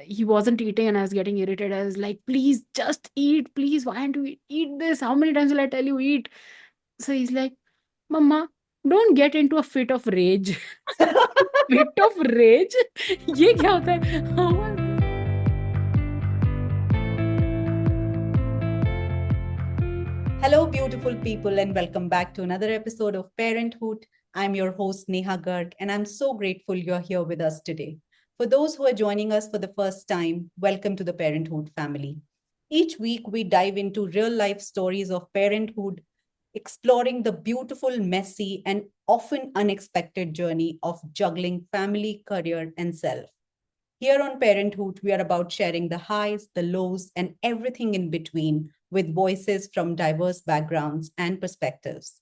he wasn't eating and I was getting irritated. I was like, please just eat, please. Why don't you eat this? How many times will I tell you eat? So he's like, Mama, don't get into a fit of rage. Fit of rage? ये क्या होता है? How was this? Hello, beautiful people, and welcome back to another episode of Parenthood. I'm your host, Neha Garg, and I'm so grateful you're here with us today. For those who are joining us for the first time, welcome to the Parenthood family. Each week, we dive into real life stories of parenthood, exploring the beautiful, messy, and often unexpected journey of juggling family, career, and self. Here on Parenthood, we are about sharing the highs, the lows, and everything in between with voices from diverse backgrounds and perspectives.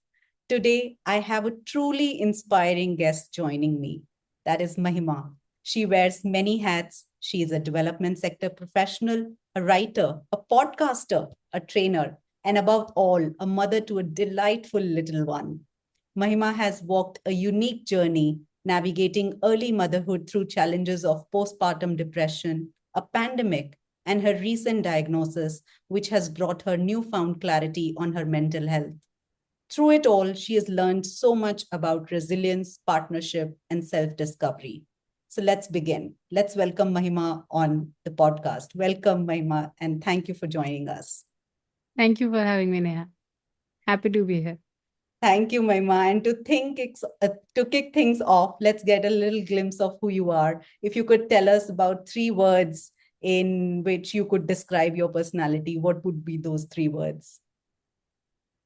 Today, I have a truly inspiring guest joining me. That is Mahima. She wears many hats. She is a development sector professional, a writer, a podcaster, a trainer, and above all, a mother to a delightful little one. Mahima has walked a unique journey navigating early motherhood through challenges of postpartum depression, a pandemic, and her recent diagnosis, which has brought her newfound clarity on her mental health. Through it all, she has learned so much about resilience, partnership, and self discovery. So let's begin. Let's welcome Mahima on the podcast. Welcome, Mahima, and thank you for joining us. Thank you for having me, Neha. Happy to be here. Thank you, Mahima. And to kick things off, let's get a little glimpse of who you are. If you could tell us about three words in which you could describe your personality, what would be those three words?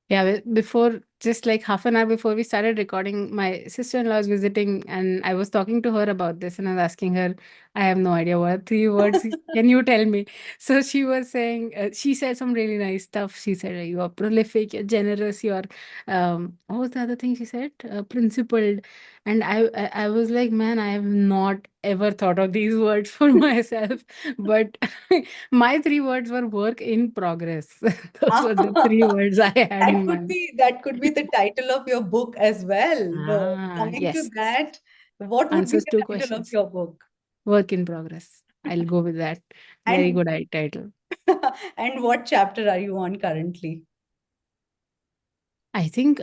Yeah, before just like half an hour before we started recording, my sister-in-law was visiting and I was talking to her about this and I was asking her, I have no idea what three words can you tell me? So she was saying, she said some really nice stuff. She said, you are prolific, you're generous, you're, what was the other thing she said? Principled. And I was like, man, I have not ever thought of these words for myself. But my three words were work in progress. Those were the three words I had in mind. That could be the title of your book as well. Coming to Yes. that, what would be Answers the two title of questions. your book? Work in progress. I'll go with that. Very And good title. and what chapter are you on currently? I think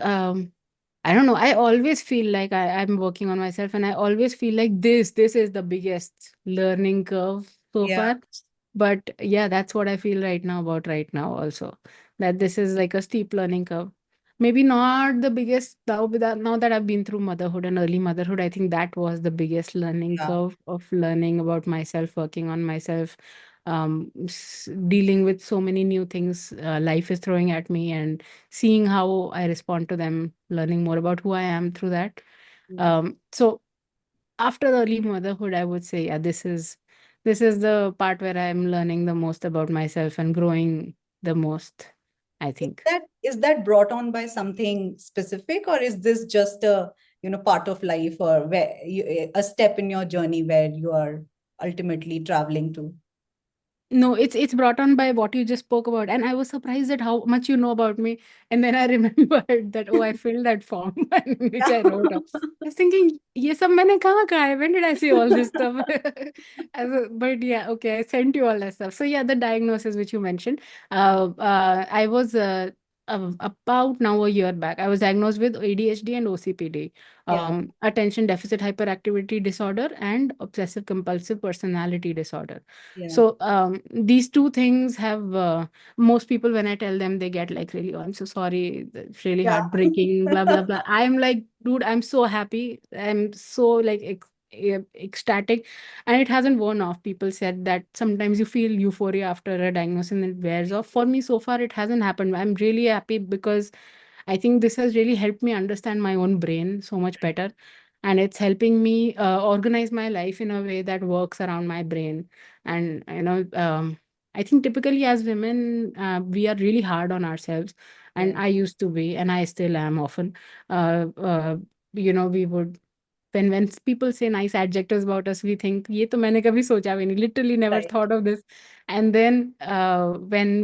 I don't know. I always feel like I'm working on myself and I always feel like this is the biggest learning curve so Yeah. far. But yeah, that's what I feel right now also. That this is like a steep learning curve. Maybe not the biggest now that I've been through motherhood and early motherhood, I think that was the biggest learning Yeah. curve of learning about myself, working on myself, dealing with so many new things life is throwing at me and seeing how I respond to them, learning more about who I am through that. Mm. So after early motherhood, I would say, yeah, this is the part where I'm learning the most about myself and growing the most, I think. Is that brought on by something specific, or is this just a part of life, or a step in your journey where you are ultimately traveling to? No, it's brought on by what you just spoke about, and I was surprised at how much you know about me. And then I remembered that, oh, I filled that form which I wrote up. I was thinking, ये सब मैंने कहाँ कहा है? When did I say all this stuff? But yeah, okay, I sent you all that stuff. So yeah, the diagnosis which you mentioned, I was about now a year back. I was diagnosed with ADHD and OCPD, Yeah. attention deficit hyperactivity disorder, and obsessive compulsive personality disorder. Yeah. So these two things have most people when I tell them they get like really, oh, I'm so sorry, it's really Yeah. heartbreaking, blah blah blah. I'm like, dude, I'm so happy. I'm so like ecstatic, and it hasn't worn off. People said that sometimes you feel euphoria after a diagnosis and it wears off. For me, so far, it hasn't happened. I'm really happy because I think this has really helped me understand my own brain so much better. And it's helping me organize my life in a way that works around my brain. And, I think typically as women, we are really hard on ourselves. And Yeah. I used to be, and I still am often. Uh, uh, we would when people say nice adjectives about us, we think ये तो मैंने कभी सोचा भी नहीं, literally never Right. thought of this. And then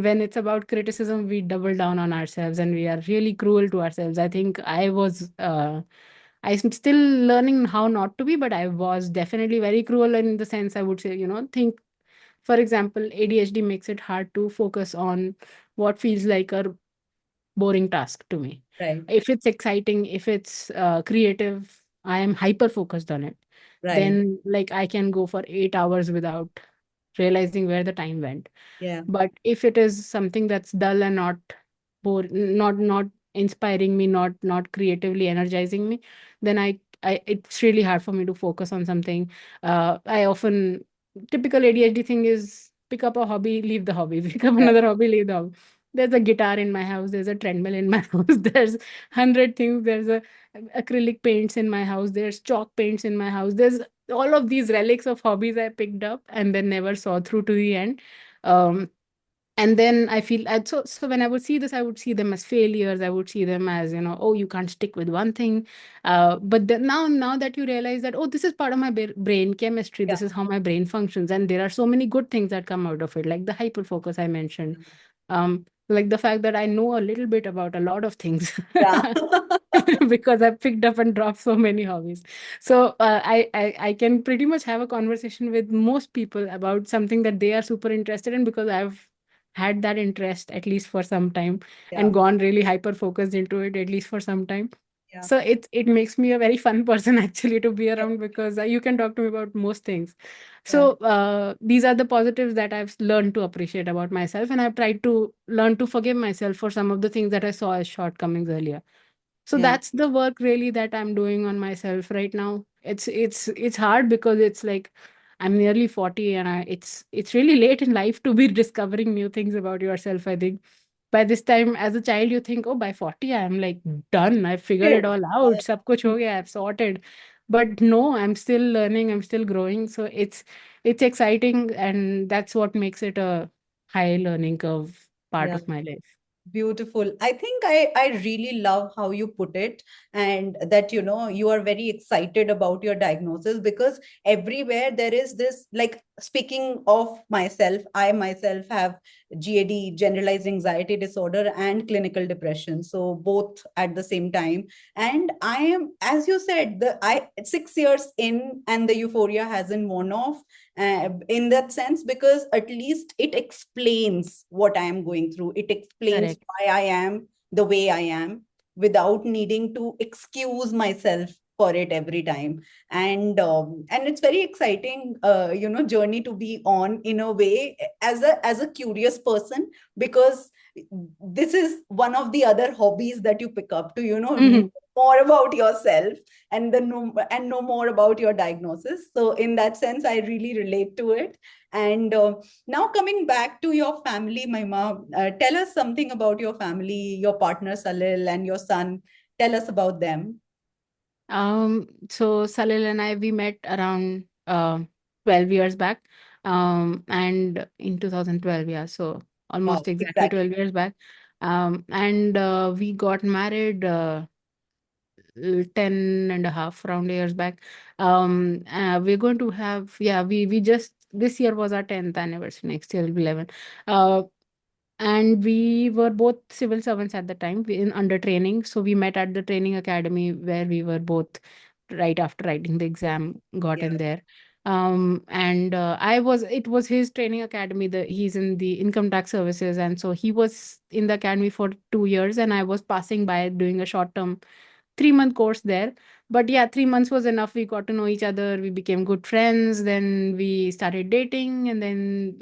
when it's about criticism, we double down on ourselves and we are really cruel to ourselves. I think I'm still learning how not to be, but I was definitely very cruel in the sense I would say, think. for example, ADHD makes it hard to focus on what feels like a boring task to me. Right. If it's exciting, if it's creative, I am hyper focused on it. Right. Then, like, I can go for 8 hours without realizing where the time went. Yeah. But if it is something that's dull and not not inspiring me, not creatively energizing me, then I it's really hard for me to focus on something. I often Typical ADHD thing is pick up a hobby, leave the hobby, pick up Right. another hobby, leave the hobby. There's a guitar in my house, there's a treadmill in my house, there's 100 things, there's a acrylic paints in my house, there's chalk paints in my house, there's all of these relics of hobbies I picked up and then never saw through to the end. um, and then I feel so when I would see this, I would see them as failures, I would see them as, oh, you can't stick with one thing. But then now that you realize that, oh, this is part of my brain chemistry, Yeah. this is how my brain functions, and there are so many good things that come out of it, like the hyper focus I mentioned, like the fact that I know a little bit about a lot of things. Yeah. Because I've picked up and dropped so many hobbies. So I can pretty much have a conversation with most people about something that they are super interested in, because I've had that interest at least for some time Yeah. and gone really hyper focused into it at least for some time. Yeah. So it makes me a very fun person actually to be around, because you can talk to me about most things. Yeah. So these are the positives that I've learned to appreciate about myself, and I've tried to learn to forgive myself for some of the things that I saw as shortcomings earlier. So Yeah. that's the work really that I'm doing on myself right now. It's hard because it's like I'm nearly 40, and it's really late in life to be discovering new things about yourself, I think. By this time as a child you think, oh, by 40 I'm like done, I've figured it Good. all out, sab kuch ho gaya, I've sorted. But no, I'm still learning, I'm still growing. So it's exciting, and that's what makes it a high learning curve part Yeah. of my life. Beautiful. I think I really love how you put it, and that, you are very excited about your diagnosis, because everywhere there is this, like, speaking of myself, I myself have GAD, generalized anxiety disorder, and clinical depression. So both at the same time. And I am, as you said, the I 6 years in and the euphoria hasn't worn off, in that sense, because at least it explains what I am going through. It explains Correct. why I am the way I am, without needing to excuse myself for it every time. And it's very exciting, journey to be on, in a way, as a curious person, because this is one of the other hobbies that you pick up to, know Mhm. more about yourself, and know more about your diagnosis. So in that sense, I really relate to it. And now, coming back to your family, my mom, tell us something about your family, your partner Salil and your son. Tell us about them. So Salil and I, we met around 12 years back. And in 2012, yeah, so Wow, almost exactly exactly. 12 years back. And we got married 10 and a half round years back. We're going to have, yeah, we just, this year was our 10th anniversary, next year will be 11. Uh, and we were both civil servants at the time, we in under training. So we met at the training academy where we were both right after writing the exam, got Yeah, in there. And I was, it was his training academy. He's in the income tax services, and so he was in the academy for 2 years, and I was passing by doing a short term 3-month course there. But yeah, 3 months was enough. We got to know each other. We became good friends. Then we started dating, and then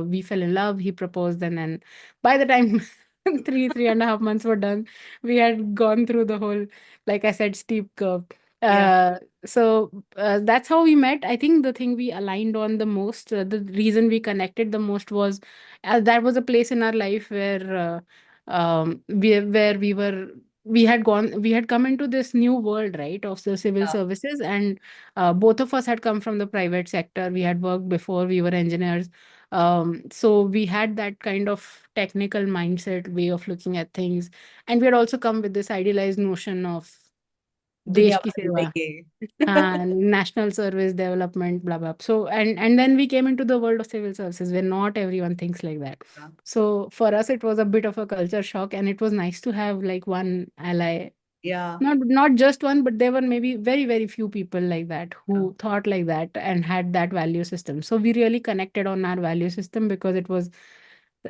we fell in love. He proposed, and then by the time three and a half months were done, we had gone through the whole, like I said, steep curve. yeah, Uh, so that's how we met. I think the thing we aligned on the most, the reason we connected the most was that was a place in our life where we had gone, we had come into this new world, right, of the civil yeah. services. And both of us had come from the private sector. We had worked before, we were engineers. So we had that kind of technical mindset, way of looking at things. And we had also come with this idealized notion of दुनिया desh ki बदल seva, देंगे. national service development, blah blah. So and then we came into the world of civil services where not everyone thinks like that. So for us it was a bit of a culture shock, and it was nice to have like one ally Yeah. Not just one, but there were maybe very very few people like that Yeah. who thought like that and had that value system. So we really connected on our value system because it was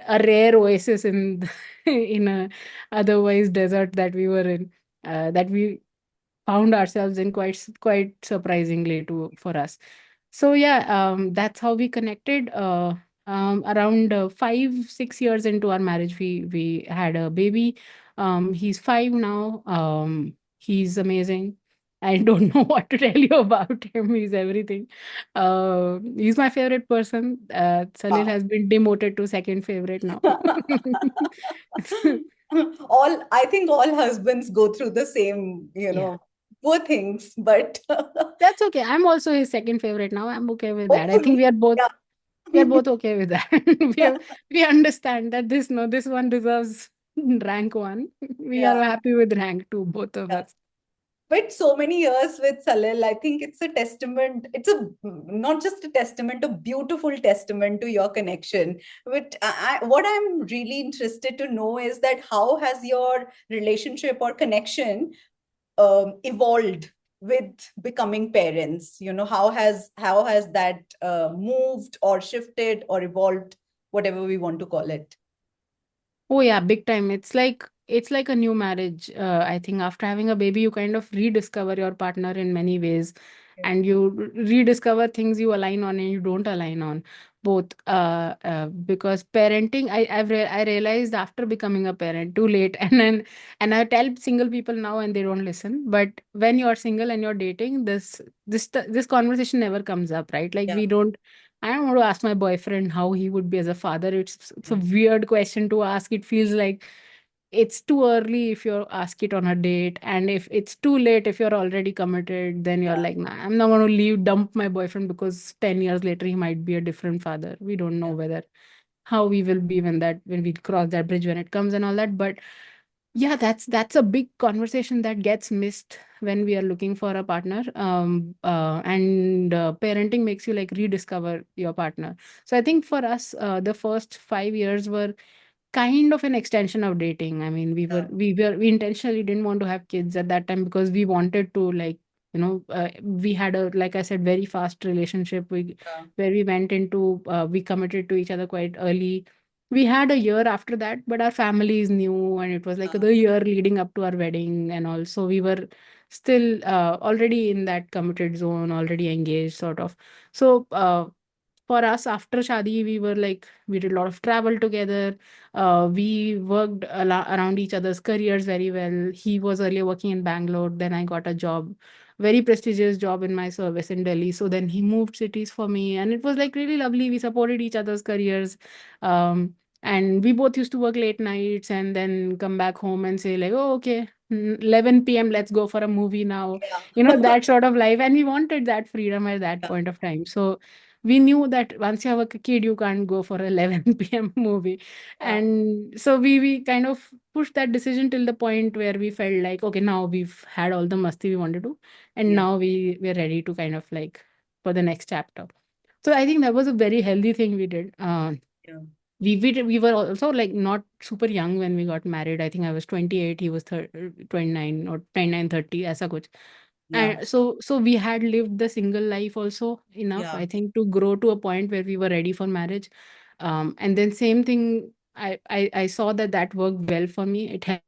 a rare oasis in in a otherwise desert that we were in, that we found ourselves in quite surprisingly to for us. So yeah, that's how we connected. Around 5 6 years into our marriage, we had a baby. He's 5 now. He's amazing. I don't know what to tell you about him. He's everything. He's my favorite person. Salil Wow. has been demoted to second favorite now. All, I think all husbands go through the same, Yeah. poor things, but That's okay. I'm also his second favorite now. I'm okay with that. I think hopefully, we are yeah. both okay with that. We understand that this no this one deserves rank one. We Yeah. are happy with rank two, both of Yeah. us. But so many years with Salil, I think it's a testament. It's a not just a testament, a beautiful testament to your connection. But what I'm really interested to know is that how has your relationship or connection evolved with becoming parents? How has that moved or shifted or evolved, whatever we want to call it? Oh yeah, big time. It's like a new marriage. I think after having a baby, you kind of rediscover your partner in many ways, Yeah. and you rediscover things you align on and you don't align on. Both, because parenting, I realized after becoming a parent too late, and I tell single people now and they don't listen. But when you're single and you're dating, this conversation never comes up, right? Like Yeah. we don't. I don't want to ask my boyfriend how he would be as a father. It's a Mm. weird question to ask. It feels like it's too early if you ask it on a date, and if it's too late if you're already committed, then you're Yeah. like, nah, I'm not going to dump my boyfriend because 10 years later he might be a different father. We don't know Yeah. whether how we will be when we cross that bridge when it comes and all that. But yeah, that's a big conversation that gets missed when we are looking for a partner. And parenting makes you like rediscover your partner. So I think for us, the first 5 years were kind of an extension of dating. I mean, Yeah. we intentionally didn't want to have kids at that time because we wanted to like, we had a, like I said, very fast relationship. Yeah. Where we went into, we committed to each other quite early. We had a year after that, but our families knew, and it was like Yeah. the year leading up to our wedding, and also we were still already in that committed zone, already engaged, sort of. So for us after shadi, we were like, we did a lot of travel together. We worked around each other's careers very well. He was earlier working in Bangalore, then I got a job, very prestigious job in my service in Delhi. So then he moved cities for me, and it was like really lovely. We supported each other's careers. Um, and we both used to work late nights and then come back home and say like, oh okay, 11 p.m, let's go for a movie now. Yeah. That sort of life, and we wanted that freedom at that Yeah. point of time. So we knew that once you have a kid, you can't go for a 11 p.m. movie. Yeah. And so we kind of pushed that decision till the point where we felt like, okay, now we've had all the masti we wanted to, and Yeah. now we're ready to kind of like for the next chapter. So I think that was a very healthy thing we did. Yeah. We were also like not super young when we got married. I think I was 28, he was 29 or 29 30, aisa kuch. Yeah. And so we had lived the single life also enough, Yeah. I think, to grow to a point where we were ready for marriage. And then same thing, I saw that worked well for me. It helped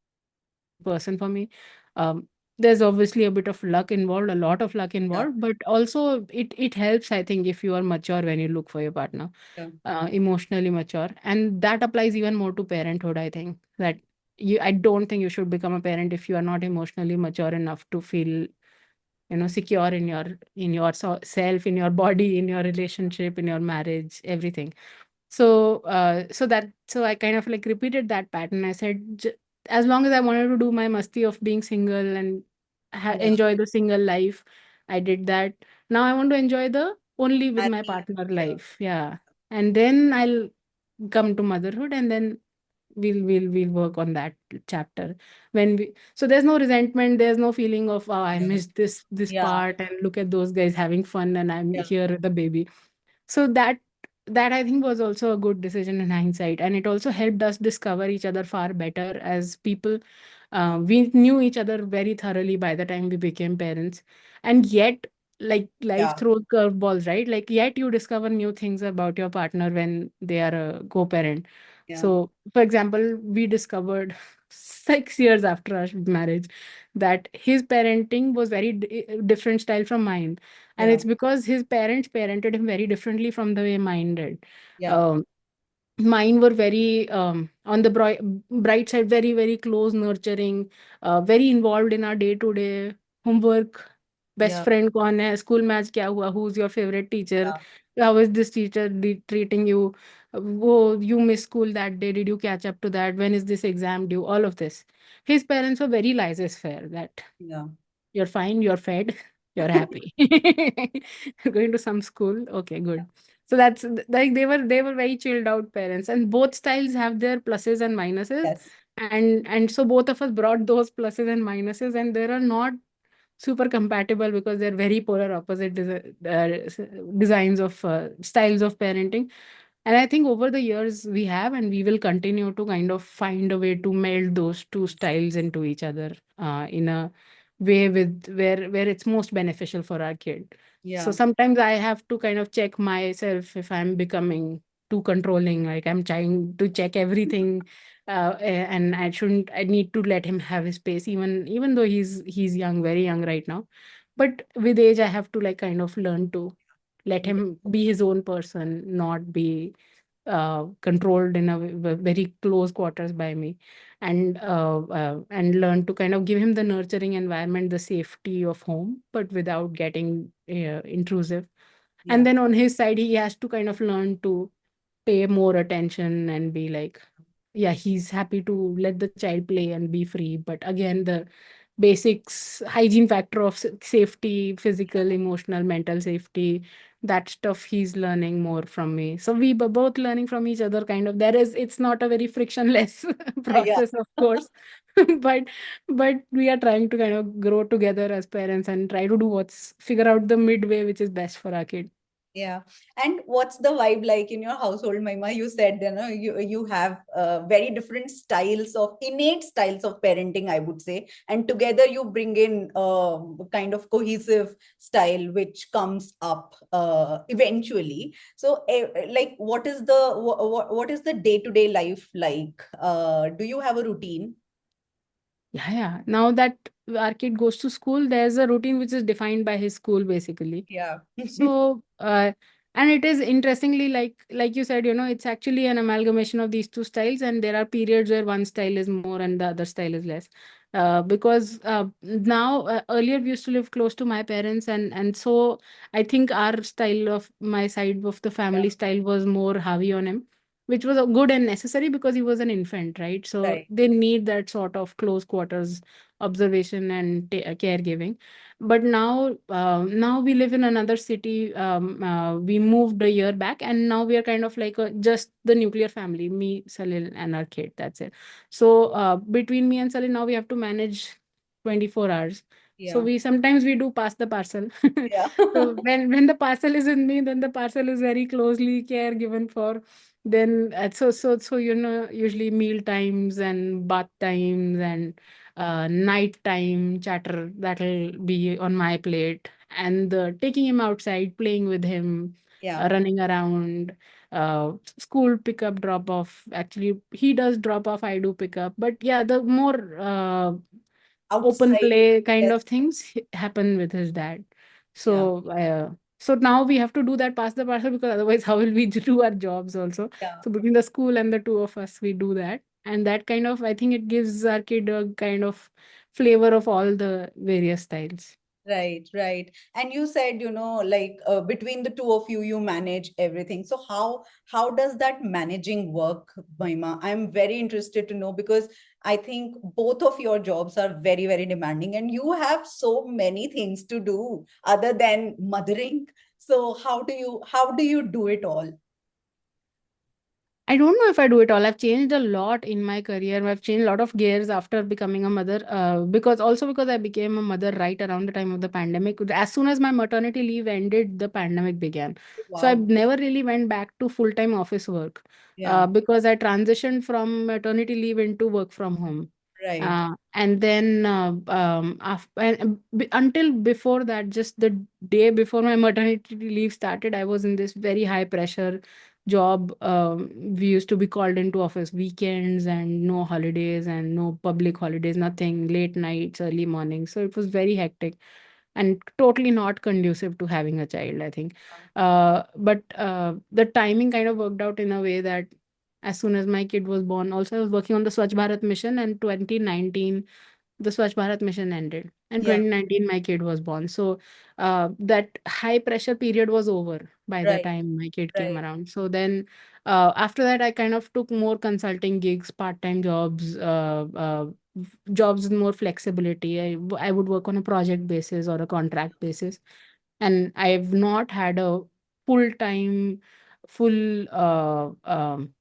person for me. Um, there's obviously a bit of luck involved, a lot of luck Yeah. involved, but also it helps, I think, if you are mature when you look for your partner, Yeah. emotionally mature, and that applies even more to parenthood. I think that I don't think you should become a parent if you are not emotionally mature enough to feel secure in your self, in your body, in your relationship, in your marriage, everything. So I kind of like repeated that pattern. I said, as long as I wanted to do my masti of being single and Yeah. enjoy the single life, I did that. Now I want to enjoy the only with my Married. partner Yeah. life. Yeah. And then I'll come to motherhood, and then we'll work on that chapter when we so there's no resentment, there's no feeling of, oh, I Yeah. missed this Yeah. part, and look at those guys having fun and I'm Yeah. here with the baby. So that I think was also a good decision in hindsight, and it also helped us discover each other far better as people. We knew each other very thoroughly by the time we became parents. And yet, like life Yeah. throws curveballs, right? Like, yet you discover new things about your partner when they are a co-parent. Yeah. So, for example, we discovered 6 years after our marriage that his parenting was very different style from mine. And Yeah. it's because his parents parented him very differently from the way mine did. Yeah. Um, Mine were very on the bright side, very very close, nurturing, very involved in our day to day homework. Best Yeah. friend कौन है, school match क्या हुआ, who's your favorite teacher, Yeah. how is this teacher treating you, वो you miss school that day, did you catch up to that, when is this exam due, all of this. His parents were very laissez-faire, that Yeah. you're fine, you're fed, you're happy. You're going to some school, okay, good. So that's like they were very chilled out parents, and both styles have their pluses and minuses. Yes. And so both of us brought those pluses and minuses, and there are not super compatible because they're very polar opposite designs of styles of parenting. And I think over the years we have, and we will continue to kind of find a way to meld those two styles into each other in a way with where it's most beneficial for our kid. So Yeah. sometimes I have to kind of check myself if I'm becoming too controlling, like I'm trying to check everything, and I need to let him have his space, even though he's young, very young right now. But with age, I have to like kind of learn to let Yeah. him be his own person, not be controlled in a very close quarters by me, and learn to kind of give him the nurturing environment, the safety of home, but without getting intrusive. And Yeah. then on his side, he has to kind of learn to pay more attention and be like, yeah, he's happy to let the child play and be free, but again, the basics hygiene factor of safety, physical, emotional, mental safety, that stuff he's learning more from me. So we both learning from each other, kind of. It's not a very frictionless Yeah. process, of course. but but we are trying to kind of grow together as parents and try to do what's figure out the midway which is best for our kid. Yeah. And what's the vibe like in your household, Maima? You said, you have very different styles of innate styles of parenting, I would say, and together you bring in kind of cohesive style which comes up eventually. So, like, what is the day-to-day life like? Do you have a routine? Yeah, yeah. Now that our kid goes to school, there's a routine which is defined by his school, basically. Yeah. So, and it is interestingly like you said, it's actually an amalgamation of these two styles, and there are periods where one style is more and the other style is less. Because now earlier we used to live close to my parents, and so I think our style of my side of the Yeah. family style was more heavy on him, which was good and necessary because he was an infant, right? So Right. they need that sort of close quarters observation and caregiving. But now we live in another city. We moved a year back, and now we are kind of like just the nuclear family, me, Salil, and our kid. That's it. So between me and Salil, now we have to manage 24 hours. So Yeah. we do pass the parcel. Yeah. So when the parcel is in me, then the parcel is very closely care given for. Then usually meal times and bath times and nighttime chatter that'll be on my plate, and taking him outside, playing with him, Yeah. running around, school pickup, drop off. Actually, he does drop off, I do pick up, but yeah, the more open Outside. play kind Yes. of things happen with his dad. Yeah. So now we have to do that, pass the parcel, because otherwise how will we do our jobs also. Yeah. So between the school and the two of us, we do that, and that kind of, I think, it gives our kid a kind of flavor of all the various styles. Right, right. And you said, like between the two of you, you manage everything. So how does that managing work, Maima? I'm very interested to know because I think both of your jobs are very, very demanding, and you have so many things to do other than mothering. So how do you do it all? I don't know if I do it all. I've changed a lot in my career. I've changed a lot of gears after becoming a mother. Because I became a mother right around the time of the pandemic. As soon as my maternity leave ended, the pandemic began. So I Wow. never really went back to full-time office work. Yeah. Because I transitioned from maternity leave into work from home. Right. And then until before that, just the day before my maternity leave started, I was in this very high pressure job. We used to be called into office weekends and no holidays and no public holidays, nothing, late nights, early mornings. So it was very hectic and totally not conducive to having a child, I think. But the timing kind of worked out in a way that as soon as my kid was born, also I was working on the Swachh Bharat mission, and 2019 the Swachh Bharat mission ended, and Yeah. 2019 my kid was born. So that high pressure period was over by the Right. time my kid came Right. around. So then after that, I kind of took more consulting gigs, part-time jobs, jobs with more flexibility. I would work on a project basis or a contract basis, and I've not had a full-time, full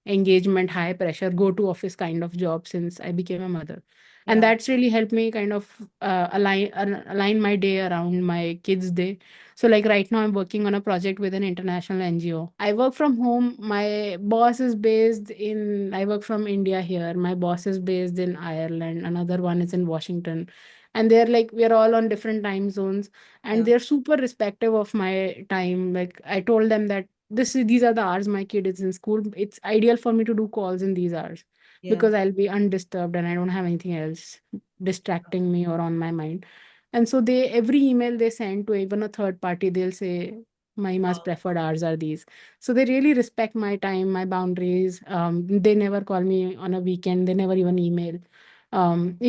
engagement, high pressure, go to office kind of job since I became a mother. And Yeah. that's really helped me kind of align my day around my kids' day. So like right now I'm working on a project with an international NGO. I work from home. My boss is based in, I work from India here. My boss is based in Ireland. Another one is in Washington. And they're like, we're all on different time zones, and Yeah. they're super respective of my time. Like I told them that these are the hours my kid is in school. It's ideal for me to do calls in these hours Yeah. because I'll be undisturbed and I don't have anything else distracting me or on my mind. And so they, every email they send to even a third party, they'll say Mahima's Wow. preferred hours are these. So they really respect my time, my boundaries. They never call me on a weekend. They never even email.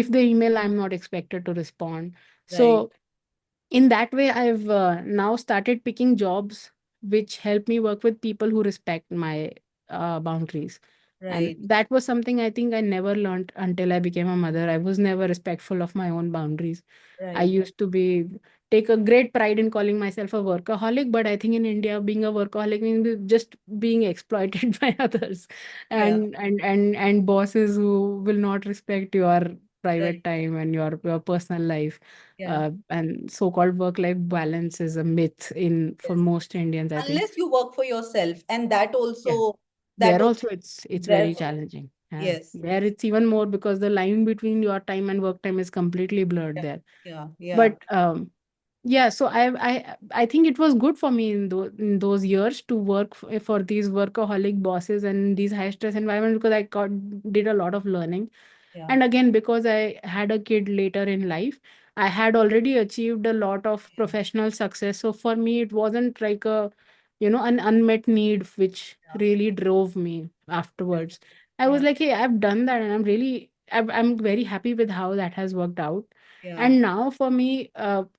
If they email, I'm not expected to respond. Right. So in that way, I've now started picking jobs which help me work with people who respect my boundaries. And Right. that was something I think I never learned until I became a mother. I was never respectful of my own boundaries. I Right. used to be take a great pride in calling myself a workaholic, but I think in India, being a workaholic means just being exploited by others, Yeah. and bosses who will not respect your Right. private time and your personal life. Yeah. And so-called work-life balance is a myth in for Yes. most Indians, I think. Unless you work for yourself, and Yeah. that There also also it's there very also. challenging. Yeah. Yes. There it's even more because the line between your time and work time is completely blurred Yeah. there. Yeah. Yeah. But yeah, so I think it was good for me in those years to work for these workaholic bosses and these high stress environments because did a lot of learning. Yeah. And again, because I had a kid later in life, I had already achieved a lot of Yeah. professional success. So for me, it wasn't like an unmet need which really drove me Yeah. afterwards. I was Yeah. like, hey, I've done that, and I'm very happy with how that has worked out. Yeah. And now for me,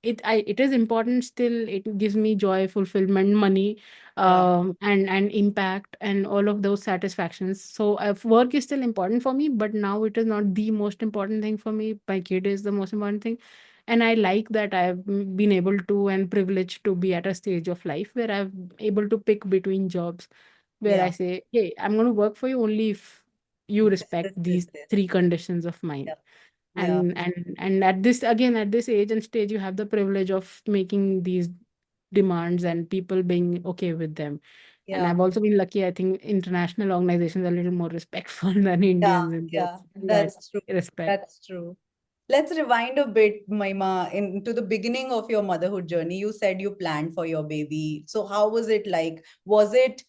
it is important still. It gives me joy, fulfillment, money, Yeah. and impact and all of those satisfactions. So work is still important for me, but now it is not the most important thing for me. My kid is the most important thing, and I like that I've been able to and privileged to be at a stage of life where I've able to pick between jobs, where I Yeah. say, hey, I'm going to work for you only if you respect these This. three conditions of mine. Yeah. Yeah. And at this, again, at this age and stage, you have the privilege of making these demands and people being okay with them. And Yeah. I've also been lucky. I think international organizations are a little more respectful than Yeah. Indians Yeah. in that That's true. respect. That's true. Let's rewind a bit, Maima, into the beginning of your motherhood journey. You said you planned for your baby. So how was it like? Was it,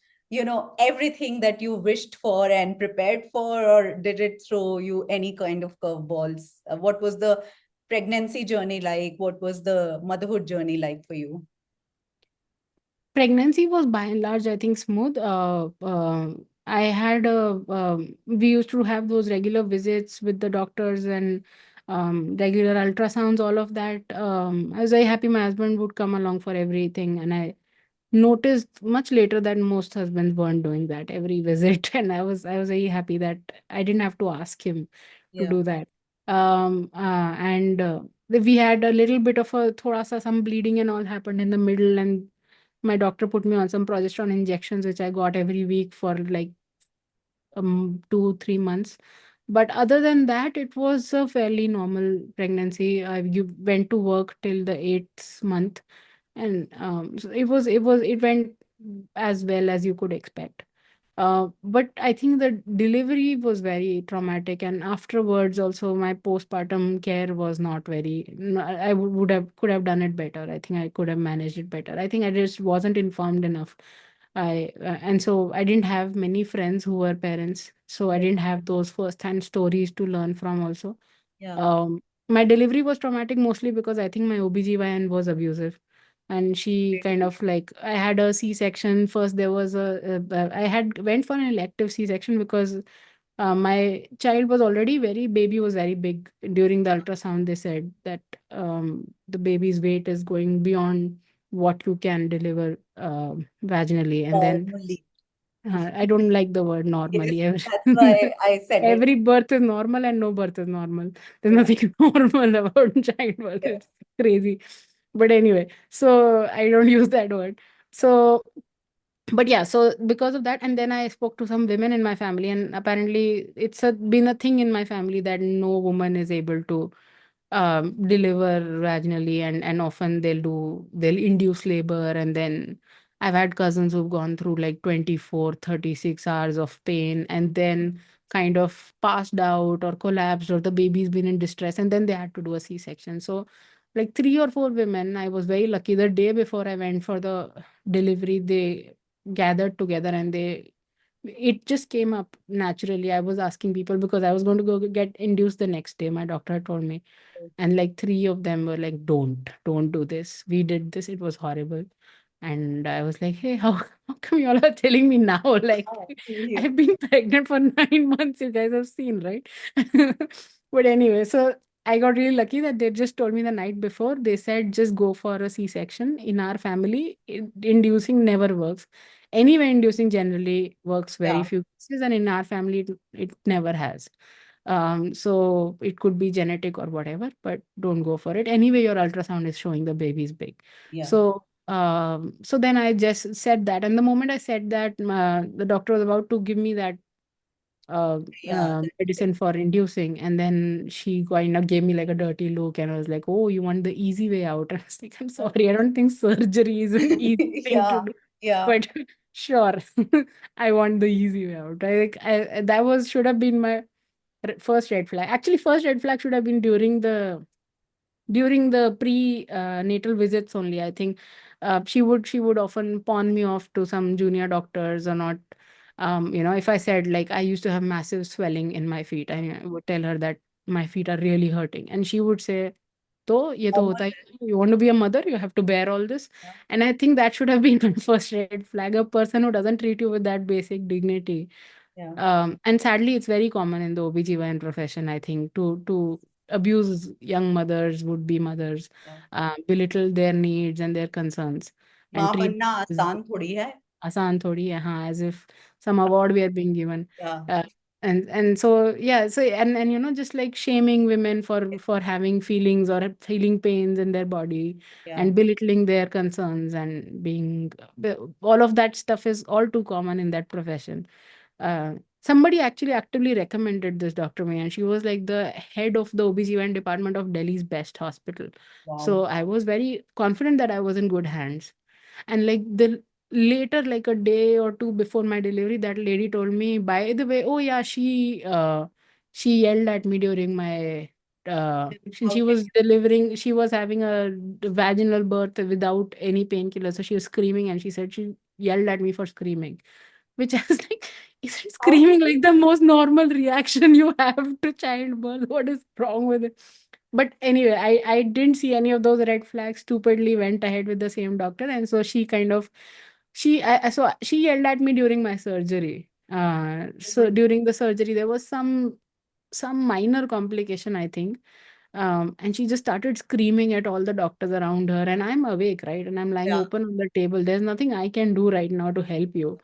everything that you wished for and prepared for, or did it throw you any kind of curveballs? What was the pregnancy journey like? What was the motherhood journey like for you? Pregnancy was by and large, I think, smooth. I had we used to have those regular visits with the doctors and regular ultrasounds, all of that. I was very happy my husband would come along for everything, and I noticed much later that most husbands weren't doing that every visit, and I was very happy that I didn't have to ask him to Yeah. do that. And we had a little bit of a thoda sa some bleeding and all happened in the middle, and my doctor put me on some progesterone injections, which I got every week for like 2-3 months. But other than that, it was a fairly normal pregnancy. You went to work till the 8th month, and so it went as well as you could expect. But I think the delivery was very traumatic, and afterwards also my postpartum care was not very. I would have could have done it better. I think I could have managed it better. I think I just wasn't informed enough. And so I didn't have many friends who were parents, so I Right. didn't have those first-hand stories to learn from also. Yeah. Um, my delivery was traumatic mostly because I think my OBGYN was abusive. And she kind Really? of like, I had a C-section. First, there was I had went for an elective C-section because my child was already baby was very big. During the ultrasound, they said that the baby's weight is going beyond what you can deliver vaginally. And then Normally. I don't like the word Yes, normally. that's why I said it. Every birth is normal and no birth is normal. There's nothing normal about childbirth. Yeah. It's crazy. But anyway, so I don't use that word. So, but yeah, so because of that, and then I spoke to some women in my family, and apparently been a thing in my family that no woman is able to deliver vaginally, and often they'll induce labor. And then I've had cousins who've gone through like 24, 36 hours of pain, and then kind of passed out or collapsed, or the baby's been in distress, and then they had to do a C-section. So like 3 or 4 women, I was very lucky. The day before I went for the delivery, they gathered together, and it just came up naturally. I was asking people because I was going to go get induced the next day. My doctor had told me, and like 3 of them were like, don't do this. We did this, it was horrible. And I was like, hey, how come you all are telling me now? Like, I feel you. I've been pregnant for 9 months, you guys have seen, right? But anyway, so I got really lucky that they just told me the night before. They said just go for a C-section. In our family, inducing never works. Anyway, inducing generally works very Yeah. few cases, and in our family it never has. So it could be genetic or whatever, but don't go for it. Anyway, your ultrasound is showing the baby's big. Yeah. So then I just said that, and the moment I said that, the doctor was about to give me that Yeah. medicine for inducing, and then she kind of gave me like a dirty look, and I was like, "Oh, you want the easy way out?" And I was like, "I'm sorry, I don't think surgery is an easy thing to Yeah. do, Yeah. but sure, I want the easy way out." That was should have been my first red flag. Actually, first red flag should have been during the pre natal visits only. I think she would often pawn me off to some junior doctors or not. If I said like I used to have massive swelling in my feet, I would tell her that my feet are really hurting, and she would say, "तो ये तो Normal. होता ही है. You want to be a mother, you have to bear all this." Yeah. And I think that should have been my first red flag. A person who doesn't treat you with that basic dignity. Yeah. And sadly, it's very common in the OBGYN profession, I think, to abuse young mothers, would-be mothers, Yeah. belittle their needs and their concerns, and माँ treat बनना as आसान थोड़ी है. आसान थोड़ी है, हाँ, as if some award we are being given. Yeah. Uh, and so yeah, so and just like shaming women for having feelings or feeling pains in their body, Yeah. and belittling their concerns, and being all of that stuff is all too common in that profession. Somebody actually actively recommended this Dr. May, and she was like the head of the OBGYN department of Delhi's best hospital. Wow. So I was very confident that I was in good hands. And like the later, like a day or two before my delivery, that lady told me, by the way, oh yeah, she yelled at me during my since How she can was delivering, she was having a vaginal birth without any painkiller. So she was screaming, and she said she yelled at me for screaming, which I was like, isn't how can screaming like the most normal reaction you have to childbirth? What is wrong with it? But anyway, I didn't see any of those red flags, stupidly went ahead with the same doctor. And so she kind of, so she yelled at me during my surgery. So during the surgery, there was some minor complication, I think. And she just started screaming at all the doctors around her. And I'm awake, right? And I'm lying yeah. open on the table. There's nothing I can do right now to help you.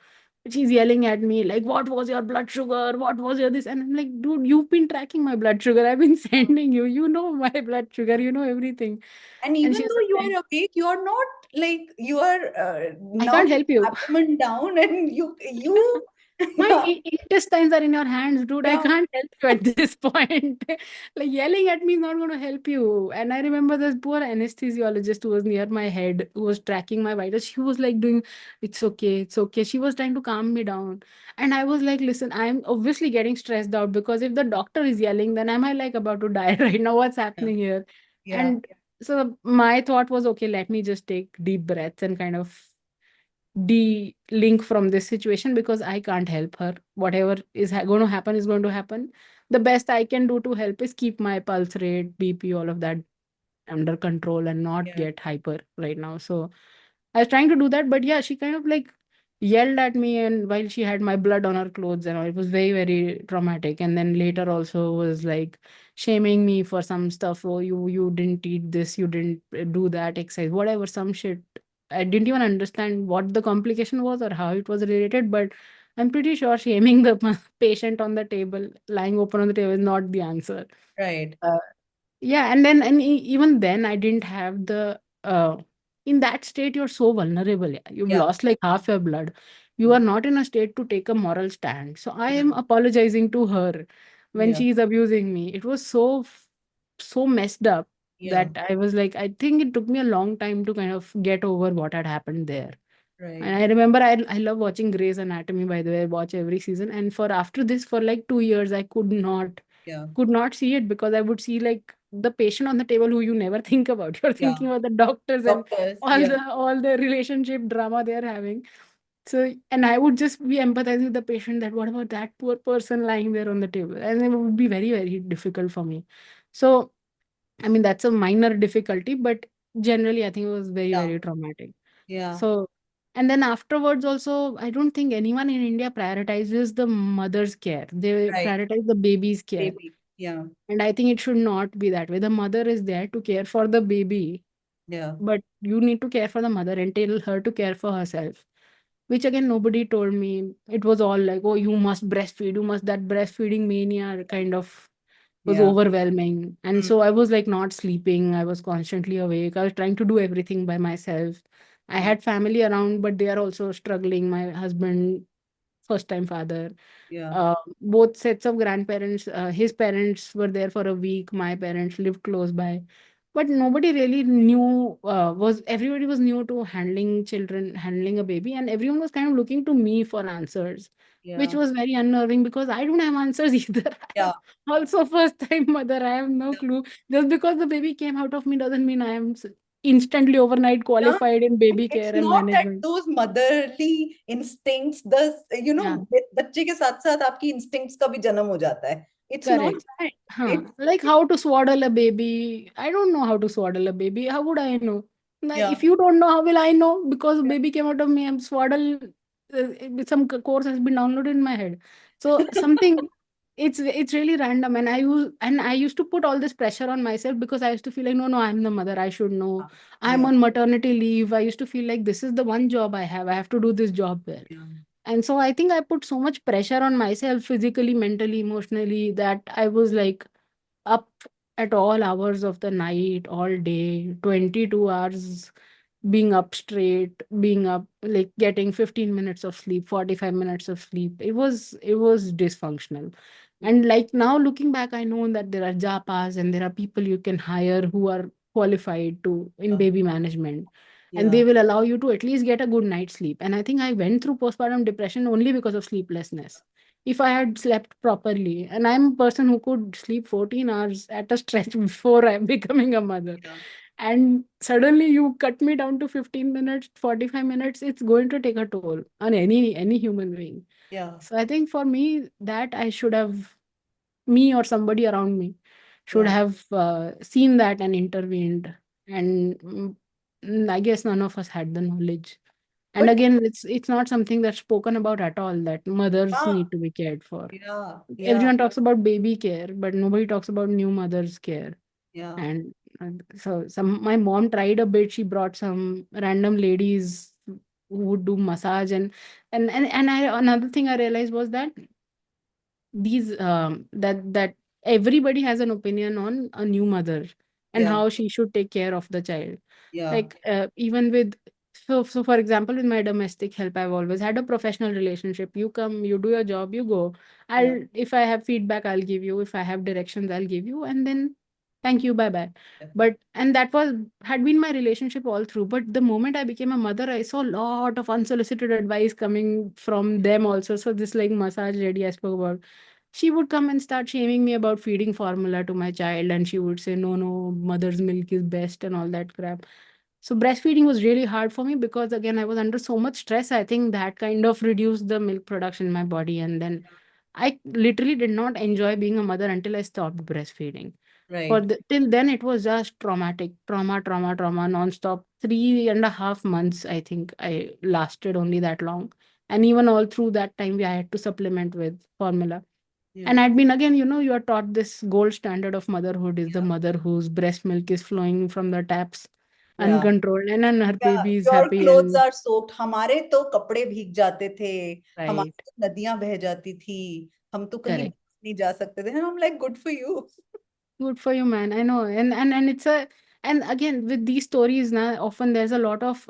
But she's yelling at me, like, what was your blood sugar? What was your this? And I'm like, dude, you've been tracking my blood sugar. I've been sending you. You know my blood sugar. You know everything. And And even she's though you like, are awake, you are not like you are I now can't help you. abdomen down and you My Yeah. intestines are in your hands, dude. I Yeah. can't help you at this point. Like yelling at me is not going to help you. And I remember this poor anesthesiologist who was near my head, who was tracking my vitals. She was like doing, it's okay, it's okay. She was trying to calm me down. And I was like, listen, I'm obviously getting stressed out because if the doctor is yelling, then am I like about to die right now? What's Yeah. happening here? Yeah. And so my thought was, okay, let me just take deep breaths and kind of de-link from this situation because I can't help her. Whatever is going to happen is going to happen. The best I can do to help is keep my pulse rate, BP, all of that under control and not Yeah. get hyper right now. So I was trying to do that, but yeah, she kind of like yelled at me, and while she had my blood on her clothes and all, it was very, very traumatic. And then later also was like shaming me for some stuff. Oh, you didn't eat this, you didn't do that exercise, whatever, some shit. I didn't even understand what the complication was or how it was related, but I'm pretty sure shaming the patient on the table, lying open on the table, is not the answer. Right. Uh, yeah, and then even then I didn't have the in that state you're so vulnerable. Yeah. You've Yeah. lost like half your blood. You Mm. are not in a state to take a moral stand. So I Yeah. am apologizing to her when Yeah. she is abusing me. It was so messed up Yeah. that I was like, I think it took me a long time to kind of get over what had happened there. And Right. I remember I love watching Grey's Anatomy, by the way. I watch every season. And for after this, for like 2 years, I Yeah. could not see it because I would see like the patient on the table who you never think about. You're Yeah. thinking about the doctors and Doctors. Yeah. all the relationship drama they're having. So, and I would just be empathizing with the patient that what about that poor person lying there on the table? And it would be very, very difficult for me. So, I mean, that's a minor difficulty, but generally, I think it was very, Yeah. very traumatic. Yeah. So, and then afterwards, also, I don't think anyone in India prioritizes the mother's care. They Right. prioritize the baby's care. Baby. Yeah. And I think it should not be that way. The mother is there to care for the baby, Yeah. but you need to care for the mother and tell her to care for herself. Which again, nobody told me. It was all like, oh, you must breastfeed, you must, that breastfeeding mania kind of was Yeah. overwhelming. And Mm. so I was like not sleeping. I was constantly awake. I was trying to do everything by myself. I Yeah. had family around, but they are also struggling. My husband, first time father, Yeah. both sets of grandparents, his parents were there for a week, my parents lived close by, but nobody really knew, was everybody was new to handling children, handling a baby, and everyone was kind of looking to me for answers, which Yeah. was very unnerving because I don't have answers either. I am Yeah. also first time mother. I have no clue. Just because the baby came out of me doesn't mean I am instantly overnight Yeah. qualified in And baby it's care and not that management. those motherly instincts, Yeah, बच्चे के साथ साथ आपकी instincts का भी जन्म हो जाता है. It's not correct. that. Huh. It's Like how to swaddle a baby. I don't know how to swaddle a baby. How would I know? Like, yeah. if you don't know, how will I know? Because a Yeah. baby came out of me. I'm swaddle. Some course has been downloaded in my head. So something. It's really random, and I used to put all this pressure on myself because I used to feel like, no, no, I'm the mother. I should know. I'm Yeah. on maternity leave. I used to feel like this is the one job I have. I have to do this job well. Yeah. And so I think I put so much pressure on myself physically, mentally, emotionally, that I was like up at all hours of the night, all day, 22 hours, being up straight, being up, like getting 15 minutes of sleep, 45 minutes of sleep. It was dysfunctional. And like now looking back, I know that there are JAPAs and there are people you can hire who are qualified to in Yeah. baby management, and Yeah. they will allow you to at least get a good night's sleep. And I think I went through postpartum depression only because of sleeplessness. If I had slept properly, and I'm a person who could sleep 14 hours at a stretch before I'm becoming a mother, Yeah. and suddenly you cut me down to 15 minutes, 45 minutes, it's going to take a toll on any human being. Yeah. So I think for me, that I should have, me or somebody around me should Yeah. have seen that and intervened. And I guess none of us had the knowledge. And But again, it's not something that's spoken about at all, that mothers yeah. need to be cared for. Yeah. Yeah. Everyone talks about baby care, but nobody talks about new mothers care. Yeah. And so some my mom tried a bit. She brought some random ladies who would do massage, and I, another thing I realized was that these that everybody has an opinion on a new mother and Yeah. how she should take care of the child. Yeah. Like even with So for example, with my domestic help, I've always had a professional relationship. You come, you do your job, you go. Yeah. If I have feedback, I'll give you. If I have directions, I'll give you. And then thank you, bye bye. But, and that had been my relationship all through. But the moment I became a mother, I saw a lot of unsolicited advice coming from them also. So this like massage lady I spoke about, she would come and start shaming me about feeding formula to my child, and she would say, no, no, mother's milk is best and all that crap. So breastfeeding was really hard for me because again I was under so much stress. I think that kind of reduced the milk production in my body, and then I literally did not enjoy being a mother until I stopped breastfeeding. Right. Till then it was just traumatic, trauma non-stop. 3.5 months I think I lasted, only that long. And even all through that time I had to supplement with formula. Yeah. And I'd been, again, you are taught this gold standard of motherhood is the Yeah. mother whose breast milk is flowing from the taps Yeah. uncontrolled, and then her Yeah. baby is Your happy clothes and are soaked. हमारे तो कपड़े भीग जाते थे, right. हमारी तो नदियां बह जाती थी, हम तो कहीं Correct. नहीं जा सकते थे. And I'm like, good for you. Good for you, man. I know. And it's a, and again with these stories now, often there's a lot of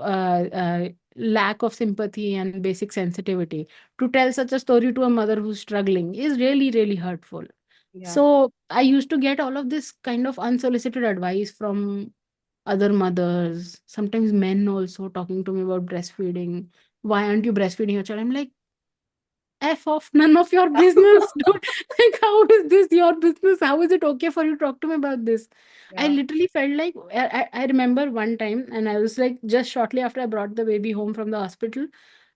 lack of sympathy and basic sensitivity. To tell such a story to a mother who's struggling is really, really hurtful. Yeah. So I used to get all of this kind of unsolicited advice from other mothers, sometimes men also talking to me about breastfeeding. Why aren't you breastfeeding your child? I'm like, F off, none of your business, dude. Like, how is this your business? How is it okay for you to talk to me about this? I Yeah. literally felt like I remember one time, and I was like, just shortly after I brought the baby home from the hospital,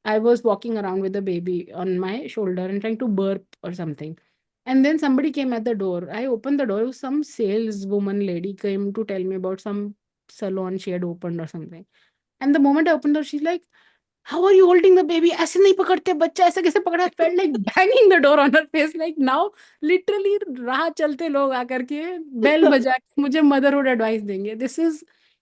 I was walking around with the baby on my shoulder and trying to burp or something. And then somebody came at the door. I opened the door. It was some saleswoman lady came to tell me about some salon she had opened or something. And the moment I opened the door, she's like, how are you holding the baby? ऐसे नहीं पकड़ते बच्चा, ऐसे कैसे पकड़ा? Felt like banging the door on her face. Like now, literally राह चलते लोग आकर के बेल बजा के मुझे motherhood advice देंगे.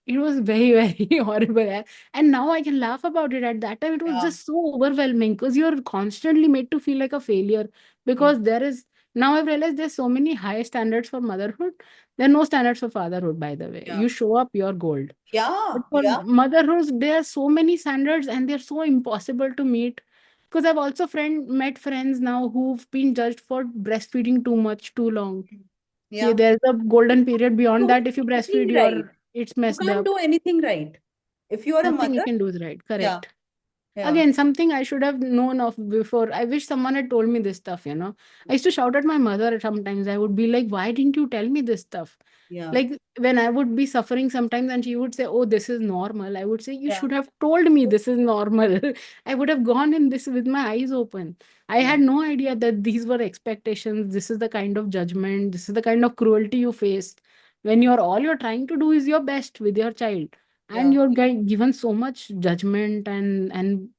It was very, very horrible. And now I can laugh about it. At that time, it was Yeah. just so overwhelming because you're constantly made to feel like a failure. Yeah. Because now I've realized there's so many high standards for motherhood. There are no standards for fatherhood, by the way. Yeah. You show up, you're gold. Yeah. But for Yeah. motherhood, there are so many standards and they're so impossible to meet. Because I've also met friends now who've been judged for breastfeeding too much, too long. Okay, Yeah. there's a golden period beyond Do that. If you breastfeed, anything right. it's You messed can't up. do anything right. If you are a Nothing you mother, can do is right. yeah. Correct. Yeah. Again, something I should have known of before. I wish someone had told me this stuff. I used to shout at my mother sometimes. I would be like, why didn't you tell me this stuff? Yeah. Like when I would be suffering sometimes and she would say, oh, this is normal. I would say, you Yeah. should have told me this is normal. I would have gone in this with my eyes open. I Yeah. had no idea that these were expectations. This is the kind of judgment. This is the kind of cruelty you face when all you're trying to do is your best with your child, and Yeah. you're given so much judgment and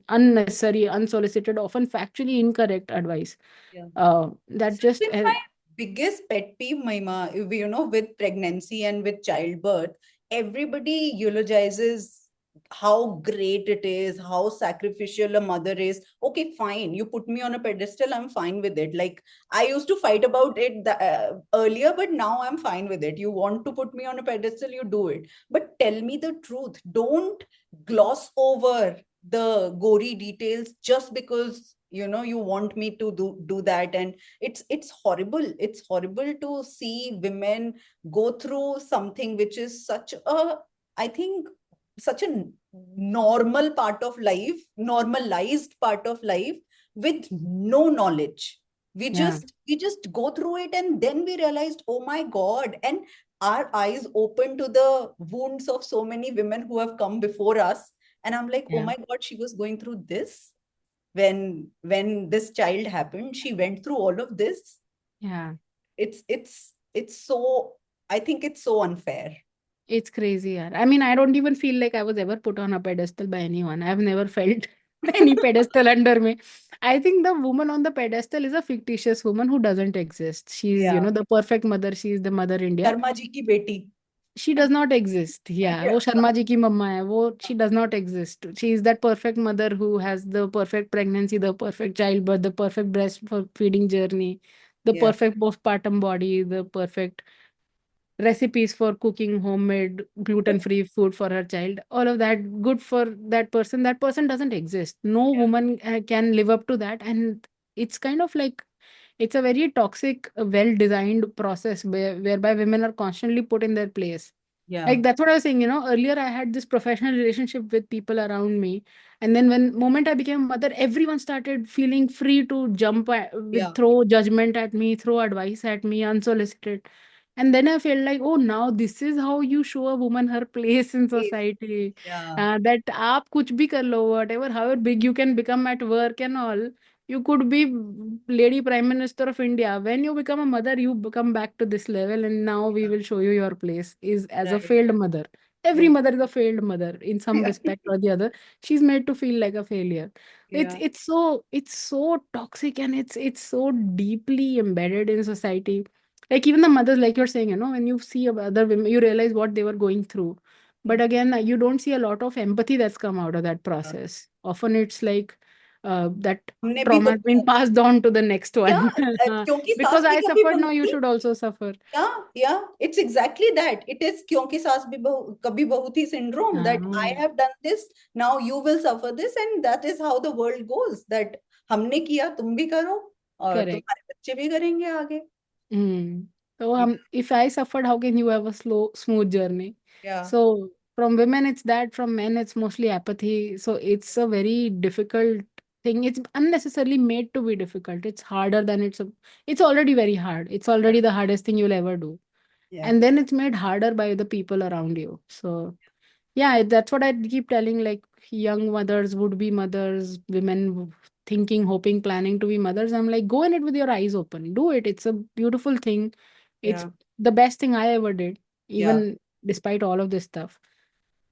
unnecessary, unsolicited, often factually incorrect advice. Yeah. That This has just been my biggest pet peeve, Mahima. With pregnancy and with childbirth, everybody eulogizes how great it is, how sacrificial a mother is. Okay, fine. You put me on a pedestal, I'm fine with it. Like I used to fight about it earlier, but now I'm fine with it. You want to put me on a pedestal, you do it. But tell me the truth. Don't gloss over the gory details just because you want me to do that. And it's horrible. It's horrible to see women go through something which is such a, I think, such a normal part of life, normalized part of life, with no knowledge. we Yeah, just we just go through it, and then we realized, oh my god. And our eyes open to the wounds of so many women who have come before us. And I'm like, oh yeah, my god, she was going through this when this child happened. She went through all of this. yeah. It's so, I think it's so unfair. It's crazy, yeah. I mean, I don't even feel like I was ever put on a pedestal by anyone. I've never felt any pedestal under me. I think the woman on the pedestal is a fictitious woman who doesn't exist. She's, Yeah. the perfect mother. She's the mother India. Sharma ji ki beti. She does not exist. Yeah, वो Yeah. Sharma ji की मम्मा है. वो she does not exist. She is that perfect mother who has the perfect pregnancy, the perfect childbirth, the perfect breast for feeding journey, the Yeah. perfect postpartum body, the perfect. recipes for cooking homemade gluten-free food for her child. All of that good for that person. That person doesn't exist. No woman can live up to that. And it's kind of like it's a very toxic, well-designed process whereby women are constantly put in their place. Yeah. Like that's what I was saying, earlier I had this professional relationship with people around me. And then when moment I became a mother, everyone started feeling free to jump with Yeah. throw judgment at me, throw advice at me unsolicited. And then I felt like, oh, now this is how you show a woman her place in Yes. society. Yeah. That aap kuch bhi kar lo, whatever, however big you can become at work and all. You could be lady prime minister of India. When you become a mother, you come back to this level, and now we Yeah. will show you your place is as a Right. failed mother. Every Yeah. mother is a failed mother in some Yeah. respect or the other. She's made to feel like a failure. It's Yeah. it's so it's so toxic, and it's so deeply embedded in society. Like even the mothers, like you're saying, when you see other women, you realize what they were going through. But again, you don't see a lot of empathy that's come out of that Yeah. process. Often it's like that हमने भी तो trauma has been passed on to the next या one. क्योंकि Because सास भी I कभी suffered, बहू now you थी. should also suffer. या it's exactly that it is क्योंकि सास भी कभी बहू थी सिंड्रोम दैट आई हाँ, have done this now you will suffer this and that is how the world goes that हमने किया तुम भी करो और correct. तुम्हारे बच्चे भी करेंगे आगे. Mm. So if I suffered, how can you have a smooth journey? या So from women, it's that. From men, it's mostly apathy. So it's a very difficult thing. It's unnecessarily made to be difficult. It's harder than it's already very hard. It's already the hardest thing you'll ever do. या And then it's made harder by the people around you. So yeah, that's what I keep telling, like young mothers, would be mothers, women thinking, hoping, planning to be mothers. I'm like, go in it with your eyes open. Do it. It's a beautiful thing. It's या the best thing I ever did, या even despite all of this stuff.